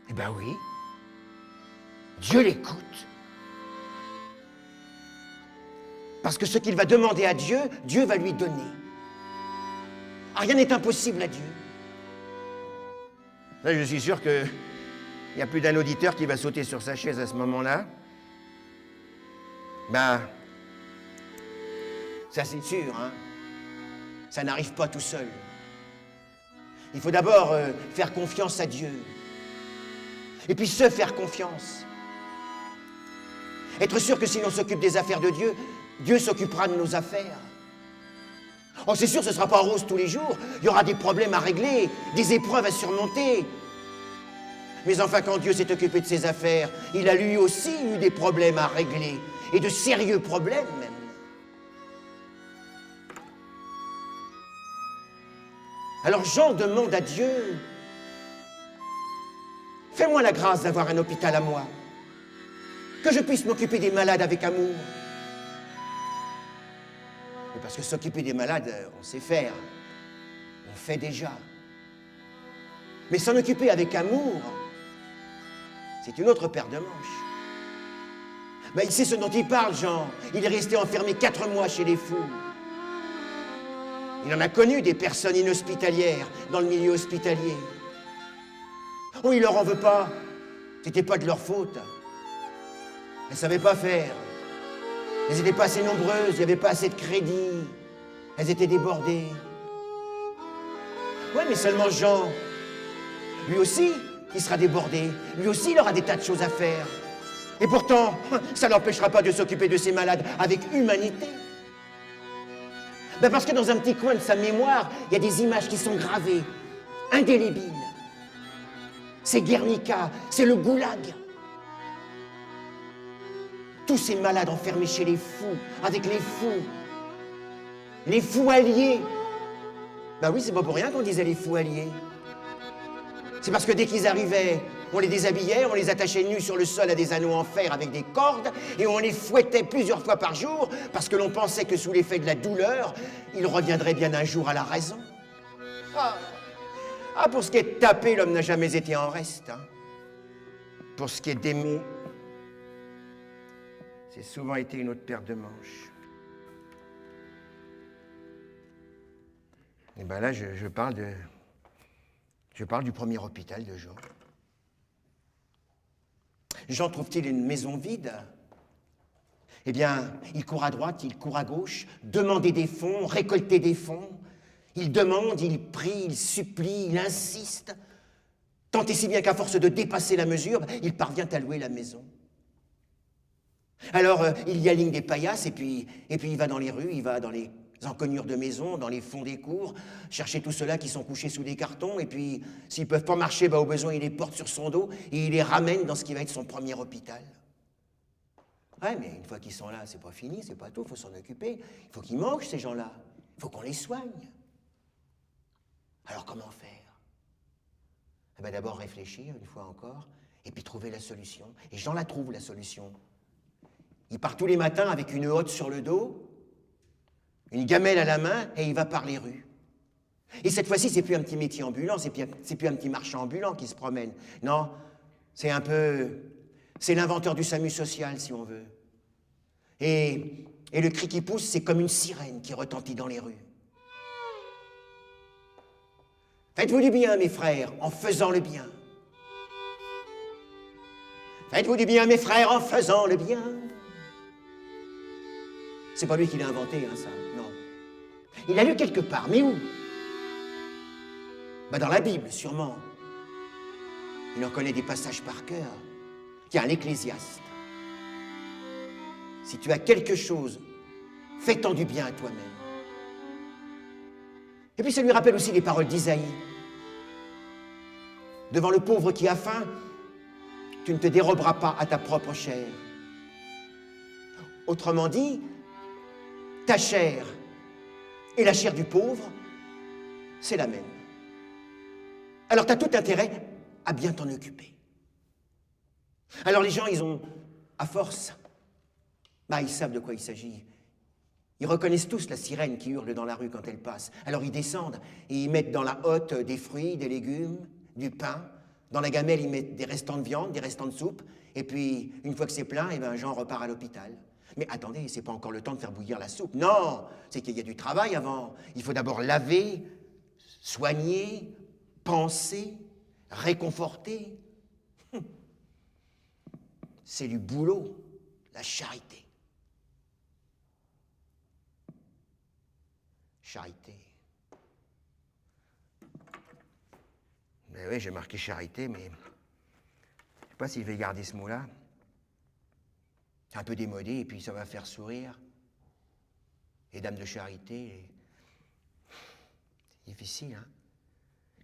Speaker 1: Eh bien oui, Dieu l'écoute. Parce que ce qu'il va demander à Dieu, Dieu va lui donner. Rien n'est impossible à Dieu. Là, je suis sûr qu'il n'y a plus d'un auditeur qui va sauter sur sa chaise à ce moment-là. Ben, ça c'est sûr, hein. Ça n'arrive pas tout seul. Il faut d'abord faire confiance à Dieu. Et puis se faire confiance. Être sûr que si l'on s'occupe des affaires de Dieu, Dieu s'occupera de nos affaires. Oh, c'est sûr, ce ne sera pas rose tous les jours. Il y aura des problèmes à régler, des épreuves à surmonter. Mais enfin, quand Dieu s'est occupé de ses affaires, il a lui aussi eu des problèmes à régler. Et de sérieux problèmes, même. Alors Jean demande à Dieu, fais-moi la grâce d'avoir un hôpital à moi, que je puisse m'occuper des malades avec amour. Mais parce que s'occuper des malades, on sait faire, on fait déjà. Mais s'en occuper avec amour, c'est une autre paire de manches. Ben, il sait ce dont il parle, Jean. Il est resté enfermé 4 mois chez les fous. Il en a connu des personnes inhospitalières dans le milieu hospitalier. Oh, il leur en veut pas. C'était pas de leur faute. Elles savaient pas faire. Elles n'étaient pas assez nombreuses, il n'y avait pas assez de crédit. Elles étaient débordées. Ouais, mais seulement Jean, lui aussi, il sera débordé. Lui aussi, il aura des tas de choses à faire. Et pourtant, ça ne l'empêchera pas de s'occuper de ses malades avec humanité. Ben parce que dans un petit coin de sa mémoire, il y a des images qui sont gravées, indélébiles. C'est Guernica, c'est le goulag. Tous ces malades enfermés chez les fous, avec les fous alliés. Ben oui, c'est pas pour rien qu'on disait les fous alliés. C'est parce que dès qu'ils arrivaient, on les déshabillait, on les attachait nus sur le sol à des anneaux en fer avec des cordes, et on les fouettait plusieurs fois par jour, parce que l'on pensait que sous l'effet de la douleur, ils reviendraient bien un jour à la raison. Ah, pour ce qui est de taper, l'homme n'a jamais été en reste. Hein. Pour ce qui est d'aimer, c'est souvent été une autre paire de manches. Et bien là, je parle du premier hôpital de Jean. Jean trouve-t-il une maison vide? Eh bien, il court à droite, il court à gauche, demander des fonds, récolter des fonds. Il demande, il prie, il supplie, il insiste. Tant et si bien qu'à force de dépasser la mesure, il parvient à louer la maison. Alors, il y aligne des paillasses et puis il va dans les rues, il va dans les encoignures de maisons, dans les fonds des cours, chercher tous ceux-là qui sont couchés sous des cartons, et puis, s'ils ne peuvent pas marcher, au besoin, il les porte sur son dos et il les ramène dans ce qui va être son premier hôpital. Ouais, mais une fois qu'ils sont là, c'est pas fini, c'est pas tout, il faut s'en occuper. Il faut qu'ils mangent, ces gens-là. Il faut qu'on les soigne. Alors, comment faire? Eh bien, d'abord réfléchir, une fois encore, et puis trouver la solution. Et Jean la trouve, la solution. Il part tous les matins avec une hotte sur le dos, une gamelle à la main, et il va par les rues. Et cette fois-ci, c'est plus un petit métier ambulant, c'est plus un petit marchand ambulant qui se promène. Non, c'est l'inventeur du SAMU social, si on veut. Et le cri qui pousse, c'est comme une sirène qui retentit dans les rues. Faites-vous du bien, mes frères, en faisant le bien. Faites-vous du bien, mes frères, en faisant le bien. C'est pas lui qui l'a inventé, hein, ça, non. Il l'a lu quelque part, mais où? Dans la Bible, sûrement. Il en connaît des passages par cœur. Tiens, l'Ecclésiaste. Si tu as quelque chose, fais-t'en du bien à toi-même. Et puis ça lui rappelle aussi les paroles d'Isaïe. Devant le pauvre qui a faim, tu ne te déroberas pas à ta propre chair.
Speaker 2: Autrement dit, ta chair et la chair du pauvre, c'est la même. Alors tu as tout intérêt à bien t'en occuper. Alors les gens, ils ont, à force, ils savent de quoi il s'agit. Ils reconnaissent tous la sirène qui hurle dans la rue quand elle passe. Alors ils descendent et ils mettent dans la hotte des fruits, des légumes, du pain. Dans la gamelle, ils mettent des restants de viande, des restants de soupe. Et puis, une fois que c'est plein, Jean repart à l'hôpital. Mais attendez, c'est pas encore le temps de faire bouillir la soupe. Non, c'est qu'il y a du travail avant. Il faut d'abord laver, soigner, penser, réconforter. C'est du boulot, la charité. Charité.
Speaker 1: Mais oui, j'ai marqué charité, mais je ne sais pas s'il va garder ce mot-là. C'est un peu démodé, et puis ça va faire sourire. Les dames de charité, c'est difficile, hein.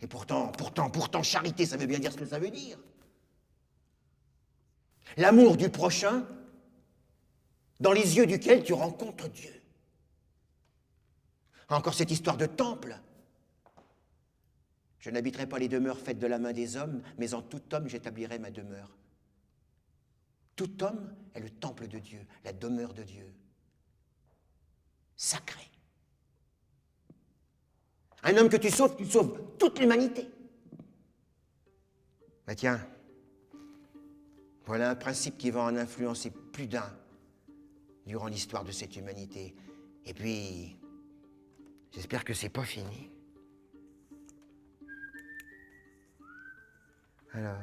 Speaker 2: Et pourtant, charité, ça veut bien dire ce que ça veut dire. L'amour du prochain, dans les yeux duquel tu rencontres Dieu. Encore cette histoire de temple. Je n'habiterai pas les demeures faites de la main des hommes, mais en tout homme j'établirai ma demeure. Tout homme est le temple de Dieu, la demeure de Dieu. Sacré. Un homme que tu sauves toute l'humanité.
Speaker 1: Bah tiens, voilà un principe qui va en influencer plus d'un durant l'histoire de cette humanité. Et puis, j'espère que c'est pas fini. Alors,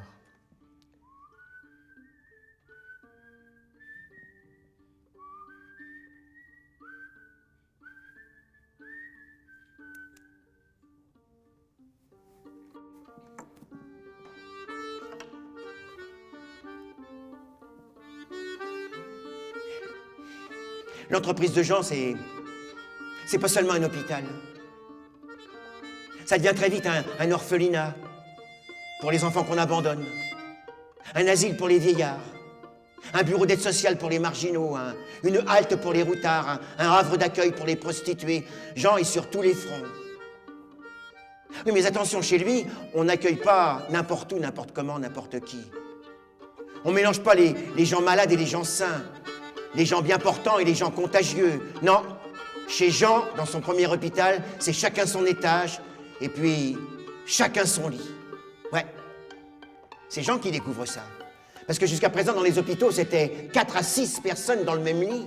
Speaker 2: l'entreprise de Jean, c'est pas seulement un hôpital. Ça devient très vite un orphelinat pour les enfants qu'on abandonne, un asile pour les vieillards, un bureau d'aide sociale pour les marginaux, une halte pour les routards, un havre d'accueil pour les prostituées. Jean est sur tous les fronts. Oui, mais attention, chez lui, on n'accueille pas n'importe où, n'importe comment, n'importe qui. On ne mélange pas les gens malades et les gens sains, les gens bien portants et les gens contagieux. Non, chez Jean, dans son premier hôpital, c'est chacun son étage et puis chacun son lit. Ouais, c'est Jean qui découvre ça. Parce que jusqu'à présent, dans les hôpitaux, c'était 4 à 6 personnes dans le même lit.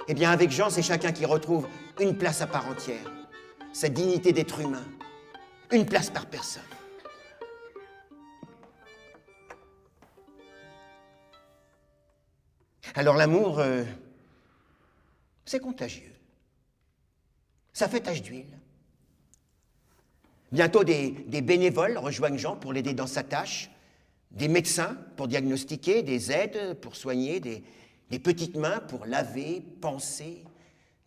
Speaker 2: Eh bien, avec Jean, c'est chacun qui retrouve une place à part entière. Sa dignité d'être humain. Une place par personne. Alors l'amour, c'est contagieux. Ça fait tache d'huile. Bientôt, des bénévoles rejoignent Jean pour l'aider dans sa tâche, des médecins pour diagnostiquer, des aides pour soigner, des petites mains pour laver, panser,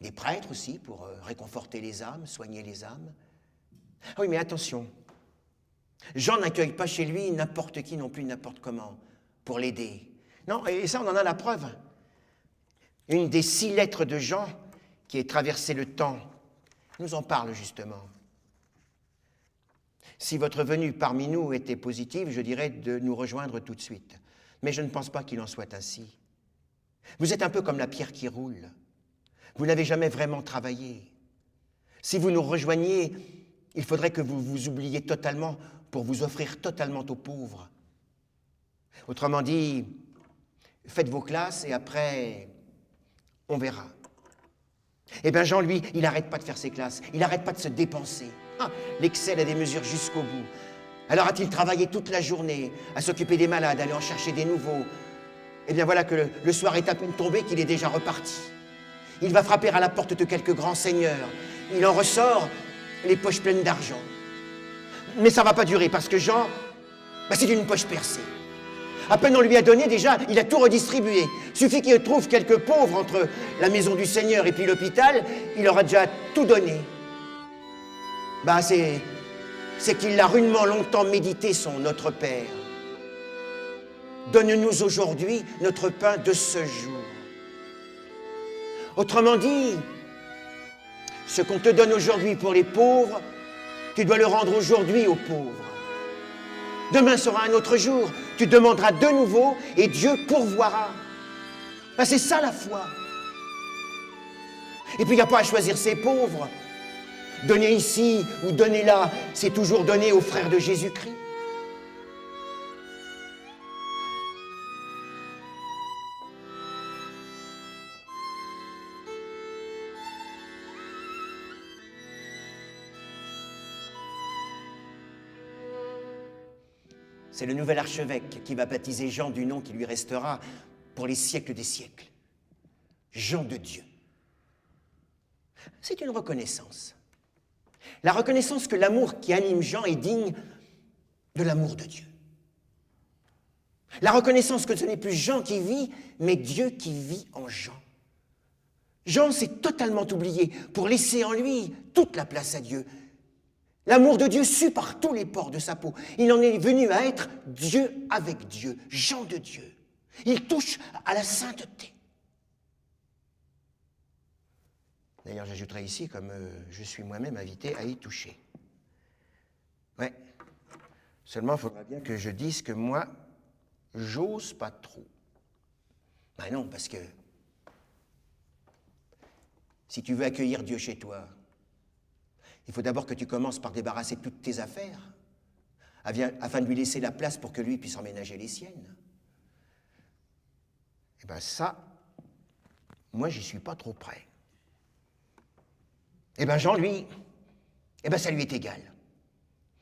Speaker 2: des prêtres aussi pour réconforter les âmes, soigner les âmes. Ah oui, mais attention, Jean n'accueille pas chez lui n'importe qui non plus, n'importe comment, pour l'aider. Non, et ça, on en a la preuve. Une des 6 lettres de Jean qui ait traversé le temps nous en parle justement. Si votre venue parmi nous était positive, je dirais de nous rejoindre tout de suite. Mais je ne pense pas qu'il en soit ainsi. Vous êtes un peu comme la pierre qui roule. Vous n'avez jamais vraiment travaillé. Si vous nous rejoigniez, il faudrait que vous vous oubliez totalement pour vous offrir totalement aux pauvres. Autrement dit, faites vos classes et après, on verra. Eh bien, Jean, lui, il n'arrête pas de faire ses classes. Il n'arrête pas de se dépenser. Ah, l'excès a des mesures jusqu'au bout. Alors a-t-il travaillé toute la journée à s'occuper des malades, à aller en chercher des nouveaux? Eh bien, voilà que le soir est à peine tombé qu'il est déjà reparti. Il va frapper à la porte de quelques grands seigneurs. Il en ressort les poches pleines d'argent. Mais ça ne va pas durer parce que Jean, c'est d'une poche percée. À peine on lui a donné, déjà, il a tout redistribué. Suffit qu'il trouve quelques pauvres entre la maison du Seigneur et puis l'hôpital, il aura déjà tout donné. C'est qu'il a rudement longtemps médité son Notre Père. Donne-nous aujourd'hui notre pain de ce jour. Autrement dit, ce qu'on te donne aujourd'hui pour les pauvres, tu dois le rendre aujourd'hui aux pauvres. Demain sera un autre jour, tu demanderas de nouveau et Dieu pourvoira. Ben, c'est ça la foi. Et puis il n'y a pas à choisir ses pauvres. Donner ici ou donner là, c'est toujours donner aux frères de Jésus-Christ. C'est le nouvel archevêque qui va baptiser Jean du nom qui lui restera pour les siècles des siècles. Jean de Dieu. C'est une reconnaissance. La reconnaissance que l'amour qui anime Jean est digne de l'amour de Dieu. La reconnaissance que ce n'est plus Jean qui vit, mais Dieu qui vit en Jean. Jean s'est totalement oublié pour laisser en lui toute la place à Dieu. L'amour de Dieu sue par tous les pores de sa peau. Il en est venu à être Dieu avec Dieu, Jean de Dieu. Il touche à la sainteté. D'ailleurs, j'ajouterai ici, comme je suis moi-même invité à y toucher. Ouais. Seulement, il faudra bien que je dise que moi, j'ose pas trop. Ben non, parce que si tu veux accueillir Dieu chez toi, il faut d'abord que tu commences par débarrasser toutes tes affaires, afin de lui laisser la place pour que lui puisse emménager les siennes. Eh bien ça, moi, j'y suis pas trop prêt. Eh bien Jean, lui, eh bien ça lui est égal.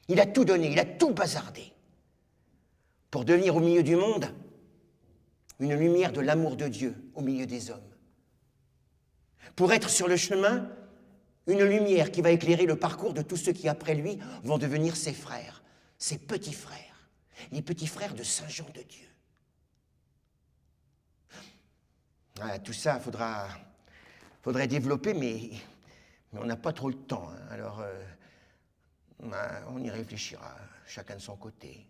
Speaker 2: Il a tout donné, il a tout bazardé pour devenir au milieu du monde une lumière de l'amour de Dieu au milieu des hommes. Pour être sur le chemin, une lumière qui va éclairer le parcours de tous ceux qui, après lui, vont devenir ses frères, ses petits frères, les petits frères de Saint Jean de Dieu. Ah, tout ça, faudrait développer, mais on n'a pas trop le temps. Hein. Alors, on y réfléchira, chacun de son côté.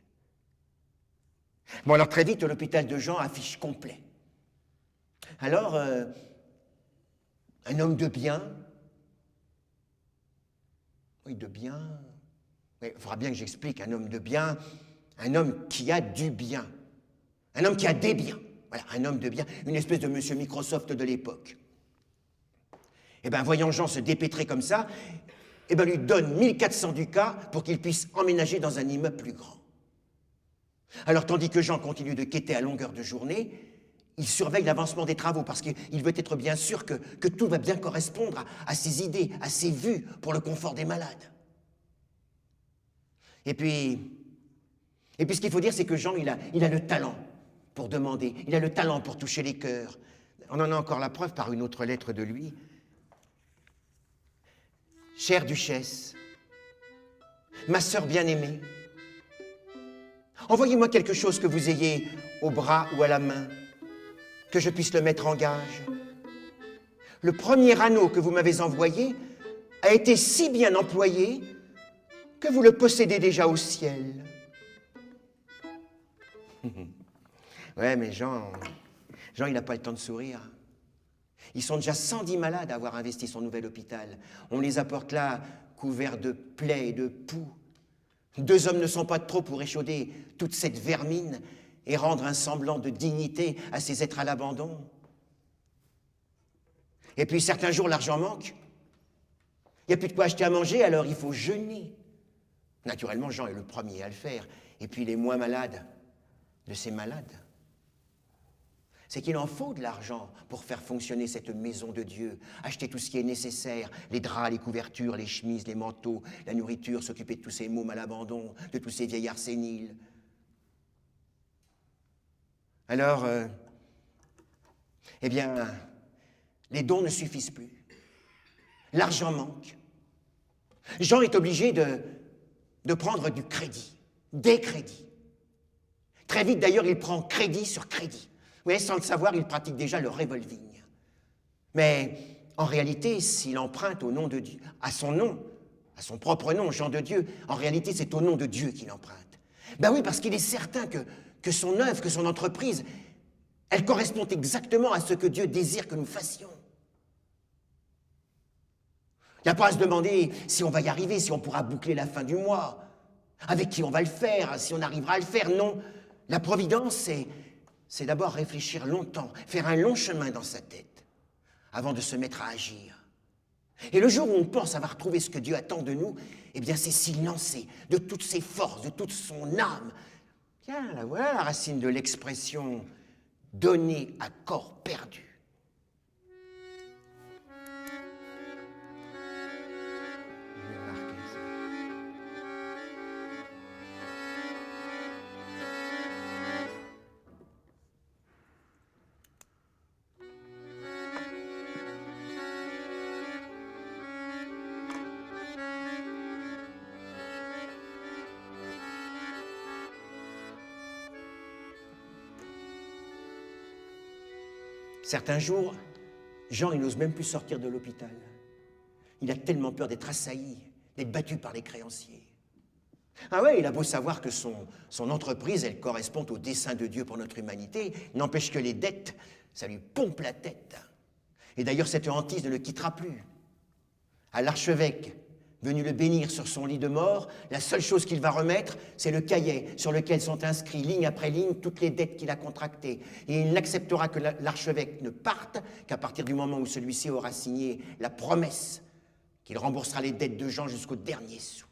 Speaker 2: Bon, alors très vite, l'hôpital de Jean affiche complet. Alors, un homme de bien. Oui, de bien. Il faudra bien que j'explique. Un homme de bien, un homme qui a du bien. Un homme qui a des biens. Voilà, un homme de bien, une espèce de monsieur Microsoft de l'époque. Eh bien, voyant Jean se dépêtrer comme ça, eh bien, lui donne 1400 ducats pour qu'il puisse emménager dans un immeuble plus grand. Alors, tandis que Jean continue de quêter à longueur de journée, il surveille l'avancement des travaux parce qu'il veut être bien sûr que tout va bien correspondre à ses idées, à ses vues pour le confort des malades. Et puis ce qu'il faut dire, c'est que Jean, il a le talent pour demander, il a le talent pour toucher les cœurs. On en a encore la preuve par une autre lettre de lui. Chère duchesse, ma sœur bien-aimée, envoyez-moi quelque chose que vous ayez au bras ou à la main, que je puisse le mettre en gage. Le premier anneau que vous m'avez envoyé a été si bien employé que vous le possédez déjà au ciel. Ouais, mais Jean, il n'a pas le temps de sourire. Ils sont déjà 110 malades à avoir investi son nouvel hôpital. On les apporte là, couverts de plaies et de poux. 2 hommes ne sont pas de trop pour échauder toute cette vermine et rendre un semblant de dignité à ces êtres à l'abandon. Et puis certains jours, l'argent manque. Il n'y a plus de quoi acheter à manger, alors il faut jeûner. Naturellement, Jean est le premier à le faire. Et puis les moins malades de ces malades. C'est qu'il en faut de l'argent pour faire fonctionner cette maison de Dieu, acheter tout ce qui est nécessaire, les draps, les couvertures, les chemises, les manteaux, la nourriture, s'occuper de tous ces mômes à l'abandon, de tous ces vieillards séniles. Alors, eh bien, les dons ne suffisent plus. L'argent manque. Jean est obligé de prendre du crédit, des crédits. Très vite, d'ailleurs, il prend crédit sur crédit. Vous voyez, sans le savoir, il pratique déjà le revolving. Mais en réalité, s'il emprunte au nom de Dieu, à son nom, à son propre nom, Jean de Dieu, en réalité, c'est au nom de Dieu qu'il emprunte. Ben oui, parce qu'il est certain que son œuvre, que son entreprise, elle correspond exactement à ce que Dieu désire que nous fassions. Il n'y a pas à se demander si on va y arriver, si on pourra boucler la fin du mois, avec qui on va le faire, si on arrivera à le faire. Non, la providence, c'est d'abord réfléchir longtemps, faire un long chemin dans sa tête, avant de se mettre à agir. Et le jour où on pense avoir trouvé ce que Dieu attend de nous, eh bien c'est s'y lancer de toutes ses forces, de toute son âme. Tiens, là, voilà la racine de l'expression « donner à corps perdu ». Certains jours, Jean, il n'ose même plus sortir de l'hôpital. Il a tellement peur d'être assailli, d'être battu par les créanciers. Ah ouais, il a beau savoir que son entreprise, elle correspond au dessein de Dieu pour notre humanité, n'empêche que les dettes, ça lui pompe la tête. Et d'ailleurs, cette hantise ne le quittera plus. À l'archevêque, venu le bénir sur son lit de mort, la seule chose qu'il va remettre, c'est le cahier sur lequel sont inscrits, ligne après ligne, toutes les dettes qu'il a contractées. Et il n'acceptera que l'archevêque ne parte qu'à partir du moment où celui-ci aura signé la promesse qu'il remboursera les dettes de Jean jusqu'au dernier sou.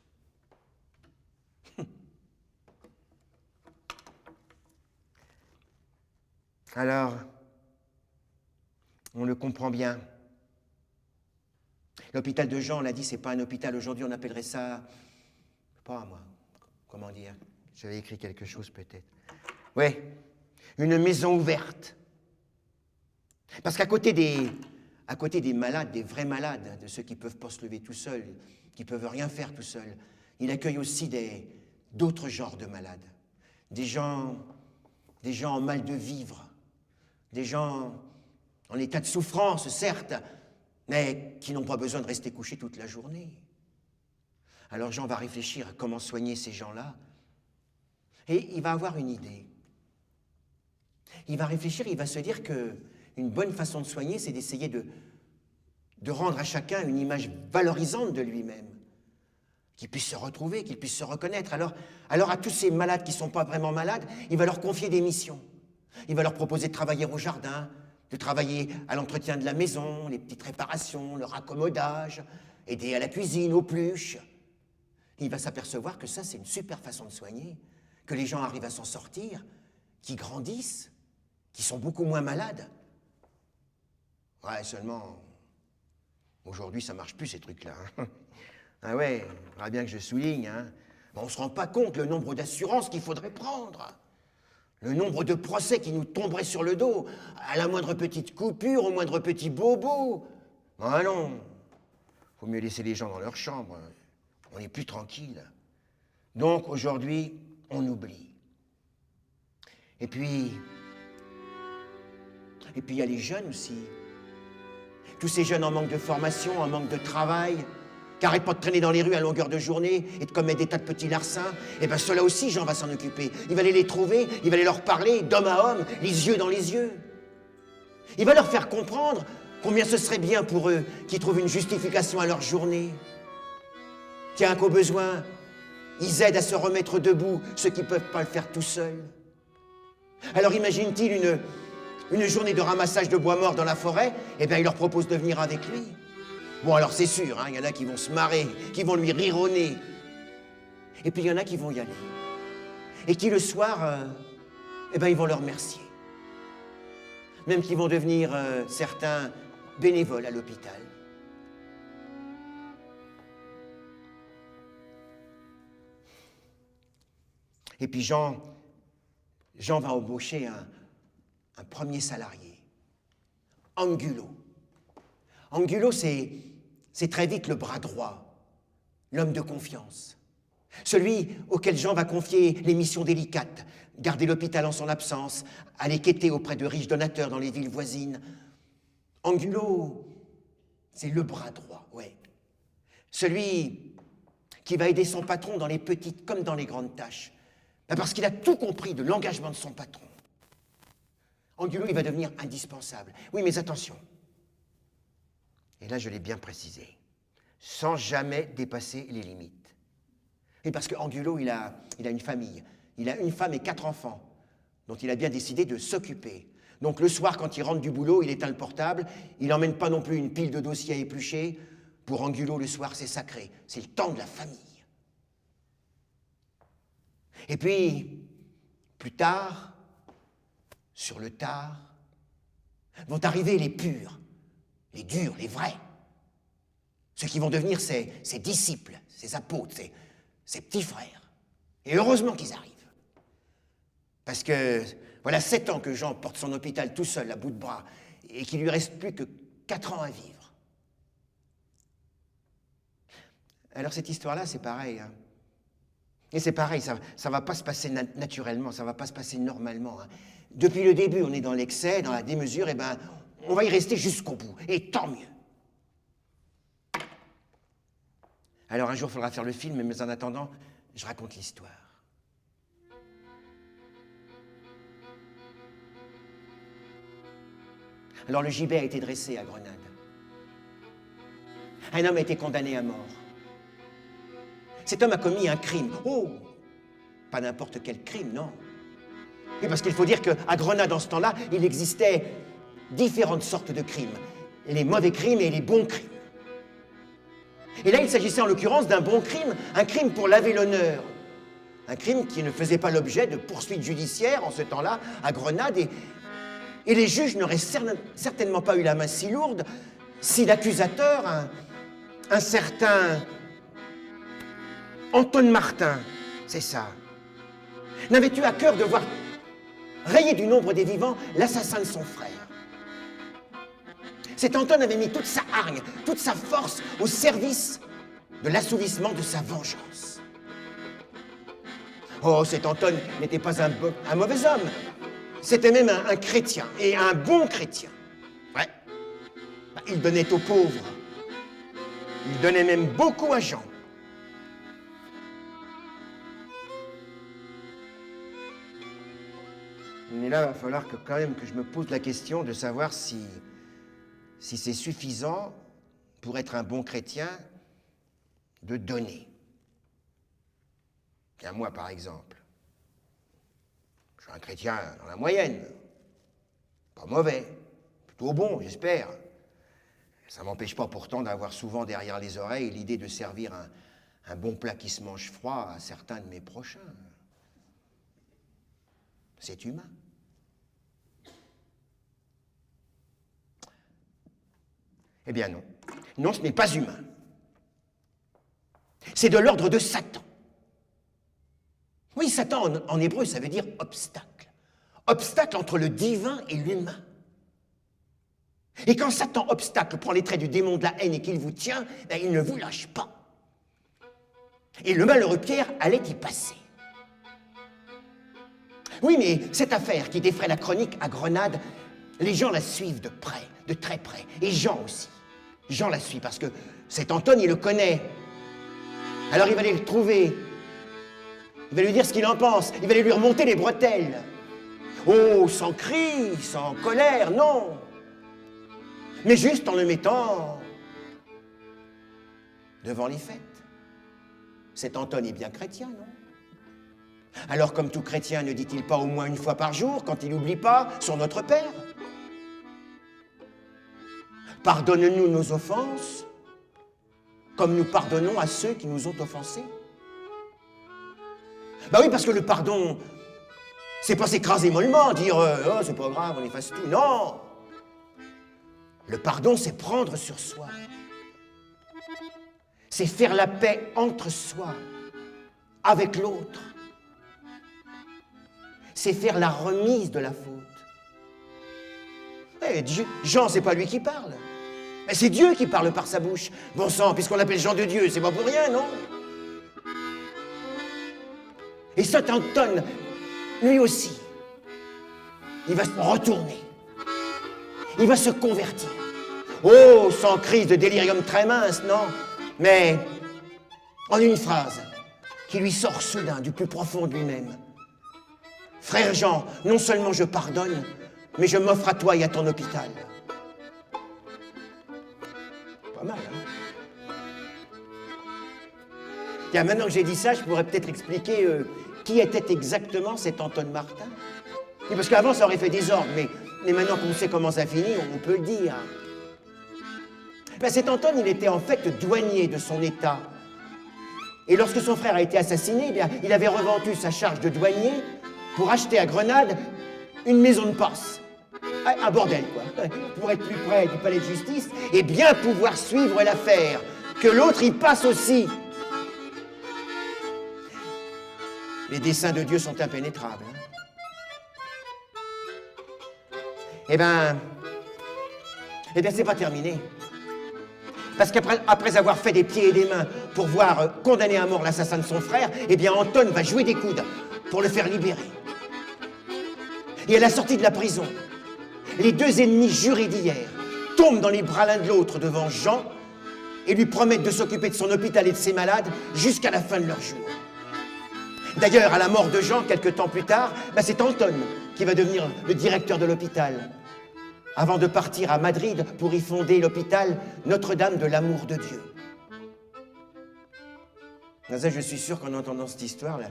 Speaker 2: Alors, on le comprend bien. L'hôpital de Jean, on l'a dit, c'est pas un hôpital. Aujourd'hui, on appellerait ça, je sais pas moi, comment dire, j'avais écrit quelque chose peut-être. Oui, une maison ouverte. Parce qu'à côté des malades, des vrais malades, de ceux qui peuvent pas se lever tout seuls, qui peuvent rien faire tout seuls, il accueille aussi d'autres genres de malades. Des gens en mal de vivre, des gens en état de souffrance, certes, mais qui n'ont pas besoin de rester couchés toute la journée. Alors Jean va réfléchir à comment soigner ces gens-là, et il va avoir une idée. Il va réfléchir, il va se dire qu'une bonne façon de soigner, c'est d'essayer de rendre à chacun une image valorisante de lui-même, qu'il puisse se retrouver, qu'il puisse se reconnaître. Alors à tous ces malades qui ne sont pas vraiment malades, il va leur confier des missions. Il va leur proposer de travailler au jardin, de travailler à l'entretien de la maison, les petites réparations, le raccommodage, aider à la cuisine, aux pluches. Il va s'apercevoir que ça, c'est une super façon de soigner, que les gens arrivent à s'en sortir, qui grandissent, qui sont beaucoup moins malades. Ouais, seulement, aujourd'hui, ça marche plus, ces trucs-là. Hein. Ah ouais, il faudra bien que je souligne, hein. On ne se rend pas compte le nombre d'assurances qu'il faudrait prendre. Le nombre de procès qui nous tomberaient sur le dos, à la moindre petite coupure, au moindre petit bobo. Ah non, faut mieux laisser les gens dans leur chambre. On est plus tranquille. Donc aujourd'hui, on oublie. Et puis il y a les jeunes aussi. Tous ces jeunes en manque de formation, en manque de travail, qui n'arrêtent pas de traîner dans les rues à longueur de journée et de commettre des tas de petits larcins, et bien ceux-là aussi, Jean va s'en occuper. Il va aller les trouver, il va aller leur parler d'homme à homme, les yeux dans les yeux. Il va leur faire comprendre combien ce serait bien pour eux qu'ils trouvent une justification à leur journée. Tiens, qu'au besoin, ils aident à se remettre debout ceux qui ne peuvent pas le faire tout seuls. Alors imagine-t-il une journée de ramassage de bois mort dans la forêt, et bien il leur propose de venir avec lui. Bon, alors c'est sûr, hein, il y en a qui vont se marrer, qui vont lui rironner. Et puis il y en a qui vont y aller. Et qui le soir, ils vont le remercier. Même qu'ils vont devenir, certains, bénévoles à l'hôpital. Et puis Jean va embaucher un premier salarié, Angulo. Angulo, c'est très vite le bras droit, l'homme de confiance. Celui auquel Jean va confier les missions délicates, garder l'hôpital en son absence, aller quêter auprès de riches donateurs dans les villes voisines. Angulo, c'est le bras droit, ouais. Celui qui va aider son patron dans les petites comme dans les grandes tâches, parce qu'il a tout compris de l'engagement de son patron. Angulo, il va devenir indispensable. Oui, mais attention. Et là, je l'ai bien précisé. sans jamais dépasser les limites. Et parce qu'Angulo, il a une famille. Il a une femme et 4 enfants, dont il a bien décidé de s'occuper. Donc le soir, quand il rentre du boulot, il éteint le portable, il n'emmène pas non plus une pile de dossiers à éplucher. Pour Angulo, le soir, c'est sacré, c'est le temps de la famille. Et puis, plus tard, sur le tard, vont arriver les purs, les durs, les vrais. Ceux qui vont devenir ses disciples, ses apôtres, ses petits frères. Et heureusement qu'ils arrivent. Parce que voilà 7 ans que Jean porte son hôpital tout seul, à bout de bras, et qu'il lui reste plus que 4 ans à vivre. Alors cette histoire-là, c'est pareil. Hein. Et c'est pareil, ça ne va pas se passer naturellement, ça ne va pas se passer normalement. Hein. Depuis le début, on est dans l'excès, dans la démesure, et ben, on va y rester jusqu'au bout. Et tant mieux. Alors un jour, il faudra faire le film, mais en attendant, je raconte l'histoire. Alors le gibet a été dressé à Grenade. Un homme a été condamné à mort. Cet homme a commis un crime. Oh, pas n'importe quel crime, non. Oui, parce qu'il faut dire qu'à Grenade, en ce temps-là, il existait différentes sortes de crimes. Les mauvais crimes et les bons crimes. Et là, il s'agissait en l'occurrence d'un bon crime, un crime pour laver l'honneur. Un crime qui ne faisait pas l'objet de poursuites judiciaires en ce temps-là, à Grenade, et les juges n'auraient certainement pas eu la main si lourde si l'accusateur, un certain Anton Martin, c'est ça, n'avait eu à cœur de voir rayer du nombre des vivants l'assassin de son frère. Cet Anton avait mis toute sa hargne, toute sa force au service de l'assouvissement de sa vengeance. Oh, cet Anton n'était pas un mauvais homme. C'était même un chrétien, et un bon chrétien. Ouais. Il donnait aux pauvres. Il donnait même beaucoup à Jean. Mais là, il va falloir quand même que je me pose la question de savoir si c'est suffisant pour être un bon chrétien de donner. Bien, moi, par exemple, je suis un chrétien dans la moyenne, pas mauvais, plutôt bon, j'espère. Ça ne m'empêche pas pourtant d'avoir souvent derrière les oreilles l'idée de servir un bon plat qui se mange froid à certains de mes prochains. C'est humain. Eh bien non. Non, ce n'est pas humain. C'est de l'ordre de Satan. Oui, Satan, en hébreu, ça veut dire obstacle. Obstacle entre le divin et l'humain. Et quand Satan, obstacle, prend les traits du démon de la haine et qu'il vous tient, ben, il ne vous lâche pas. Et le malheureux Pierre allait y passer. Oui, mais cette affaire qui défraie la chronique à Grenade, les gens la suivent de près, de très près. Et Jean aussi. Jean la suit parce que cet Anton, il le connaît. Alors il va aller le trouver. Il va lui dire ce qu'il en pense. Il va aller lui remonter les bretelles. Oh, sans cri, sans colère, non. Mais juste en le mettant devant les fêtes. Cet Anton est bien chrétien, non? Alors, comme tout chrétien, ne dit-il pas au moins une fois par jour, quand il n'oublie pas, sur notre Père? Pardonne-nous nos offenses, comme nous pardonnons à ceux qui nous ont offensés. Ben oui, parce que le pardon, c'est pas s'écraser mollement, dire oh, c'est pas grave, on efface tout. Non! Le pardon, c'est prendre sur soi. C'est faire la paix entre soi, avec l'autre. C'est faire la remise de la faute. Eh, Jean, c'est pas lui qui parle. Mais c'est Dieu qui parle par sa bouche. Bon sang, puisqu'on l'appelle Jean de Dieu, c'est pas pour rien, non? Et cet Anton, lui aussi, il va se retourner. Il va se convertir. Oh, sans crise de délirium très mince, non? Mais en une phrase qui lui sort soudain du plus profond de lui-même. Frère Jean, non seulement je pardonne, mais je m'offre à toi et à ton hôpital. Pas mal, hein? Tiens, maintenant que j'ai dit ça, je pourrais peut-être expliquer qui était exactement cet Anton Martin. Oui, parce qu'avant, ça aurait fait désordre, mais maintenant qu'on sait comment ça finit, on peut le dire. Ben, cet Anton, il était en fait douanier de son État. Et lorsque son frère a été assassiné, eh bien, il avait revendu sa charge de douanier pour acheter à Grenade une maison de passe. Un bordel, quoi. Pour être plus près du palais de justice et bien pouvoir suivre l'affaire. Que l'autre y passe aussi. Les desseins de Dieu sont impénétrables. Hein. Eh bien, c'est pas terminé. Parce qu'après avoir fait des pieds et des mains pour voir condamner à mort l'assassin de son frère, eh bien, Anton va jouer des coudes pour le faire libérer. Et à la sortie de la prison, les deux ennemis jurés d'hier tombent dans les bras l'un de l'autre devant Jean et lui promettent de s'occuper de son hôpital et de ses malades jusqu'à la fin de leur jour. D'ailleurs, à la mort de Jean, quelques temps plus tard, c'est Anton qui va devenir le directeur de l'hôpital, avant de partir à Madrid pour y fonder l'hôpital Notre-Dame de l'Amour de Dieu. Ça, je suis sûr qu'en entendant cette histoire, là,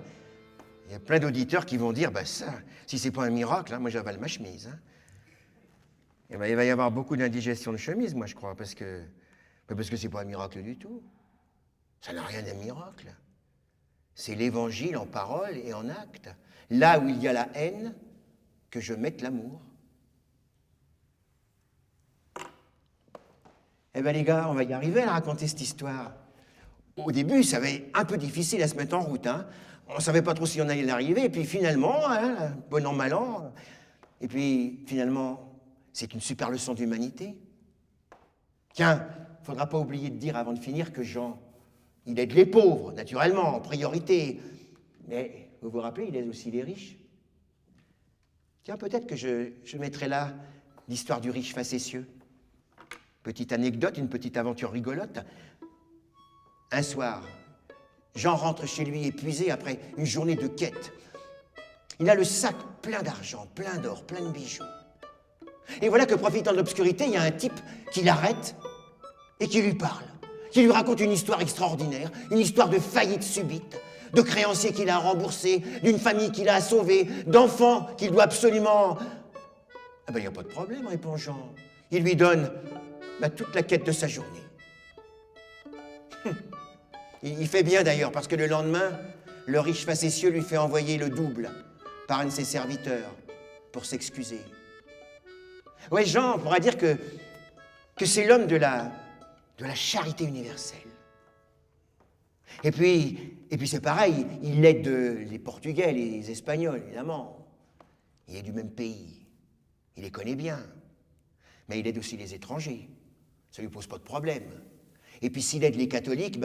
Speaker 2: il y a plein d'auditeurs qui vont dire, ça, si c'est pas un miracle, hein, moi j'avale ma chemise. Hein. Et il va y avoir beaucoup d'indigestion de chemise, moi je crois, parce que c'est pas un miracle du tout. Ça n'a rien d'un miracle. C'est l'évangile en parole et en acte. Là où il y a la haine, que je mette l'amour. Eh bien les gars, on va y arriver à raconter cette histoire. Au début, ça va être un peu difficile à se mettre en route. Hein. On ne savait pas trop si on allait y arriver, et puis finalement, hein, bon an, mal an, et puis finalement, c'est une super leçon d'humanité. Tiens, il ne faudra pas oublier de dire avant de finir que Jean, il aide les pauvres, naturellement, en priorité. Mais, vous vous rappelez, il aide aussi les riches. Tiens, peut-être que je mettrai là l'histoire du riche facétieux. Petite anecdote, une petite aventure rigolote. Un soir, Jean rentre chez lui épuisé après une journée de quête. Il a le sac plein d'argent, plein d'or, plein de bijoux. Et voilà que, profitant de l'obscurité, il y a un type qui l'arrête et qui lui parle, qui lui raconte une histoire extraordinaire, une histoire de faillite subite, de créanciers qu'il a remboursés, d'une famille qu'il a sauvée, d'enfants qu'il doit absolument... Ah ben, il n'y a pas de problème, répond Jean. Il lui donne toute la quête de sa journée. Il fait bien d'ailleurs, parce que le lendemain, le riche facétieux lui fait envoyer le double par un de ses serviteurs pour s'excuser. Ouais, Jean, on pourra dire que c'est l'homme de la charité universelle. Et puis c'est pareil, il aide les Portugais, les Espagnols, évidemment. Il est du même pays, il les connaît bien. Mais il aide aussi les étrangers, ça ne lui pose pas de problème. Et puis s'il aide les catholiques,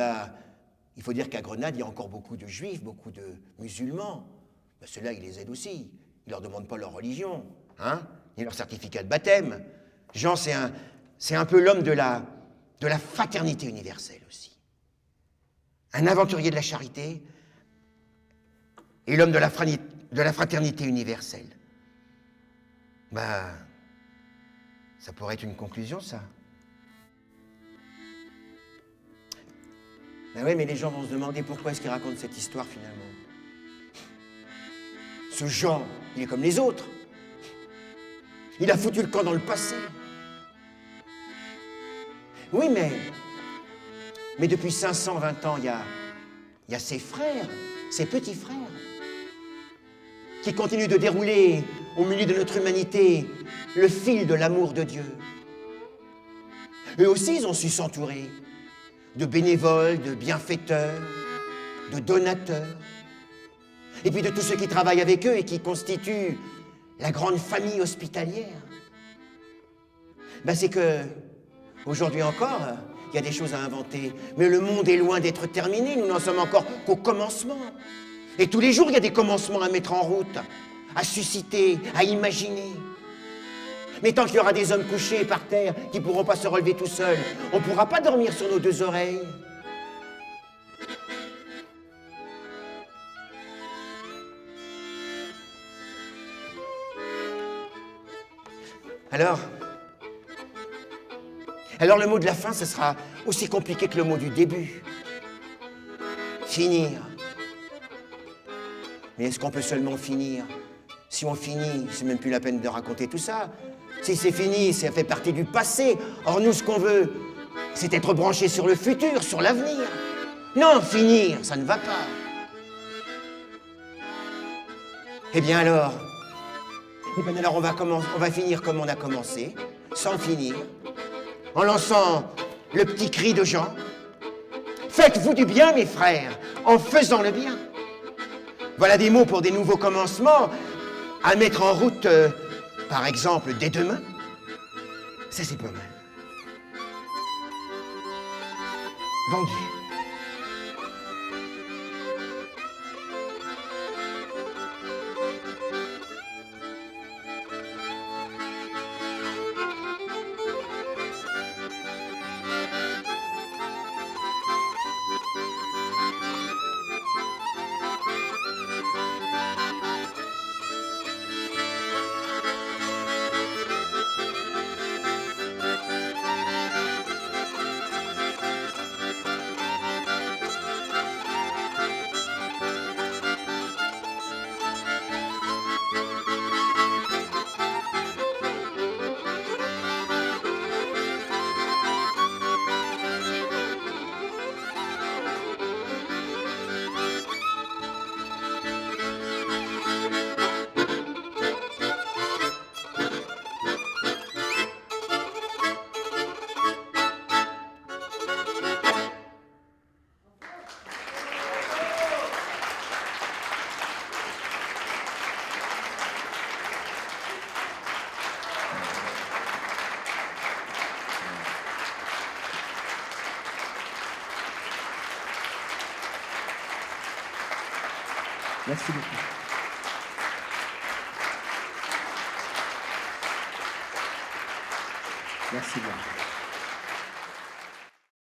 Speaker 2: il faut dire qu'à Grenade, il y a encore beaucoup de juifs, beaucoup de musulmans. Ceux-là, il les aide aussi. Il ne leur demande pas leur religion, hein, ni leur certificat de baptême. Jean, c'est un peu l'homme de la fraternité universelle aussi. Un aventurier de la charité et l'homme de la fraternité universelle. Ça pourrait être une conclusion, ça. Oui, mais les gens vont se demander pourquoi est-ce qu'il raconte cette histoire, finalement. Ce Jean, il est comme les autres. Il a foutu le camp dans le passé. Oui, mais depuis 520 ans, il y a ses frères, ses petits frères, qui continuent de dérouler au milieu de notre humanité le fil de l'amour de Dieu. Eux aussi, ils ont su s'entourer de bénévoles, de bienfaiteurs, de donateurs, et puis de tous ceux qui travaillent avec eux et qui constituent la grande famille hospitalière. C'est que, aujourd'hui encore, il y a des choses à inventer, mais le monde est loin d'être terminé, nous n'en sommes encore qu'au commencement. Et tous les jours, il y a des commencements à mettre en route, à susciter, à imaginer. Mais tant qu'il y aura des hommes couchés par terre qui ne pourront pas se relever tout seuls, on ne pourra pas dormir sur nos deux oreilles. Alors le mot de la fin, ce sera aussi compliqué que le mot du début. Finir. Mais est-ce qu'on peut seulement finir? Si on finit, c'est même plus la peine de raconter tout ça. Si c'est fini, ça fait partie du passé. Or, nous, ce qu'on veut, c'est être branché sur le futur, sur l'avenir. Non, finir, ça ne va pas. Eh bien alors, on va finir comme on a commencé, sans finir, en lançant le petit cri de Jean. Faites-vous du bien, mes frères, en faisant le bien. Voilà des mots pour des nouveaux commencements à mettre en route, par exemple, dès demain. Ça, c'est pas mal. Vendu.
Speaker 3: Merci beaucoup. Merci bien.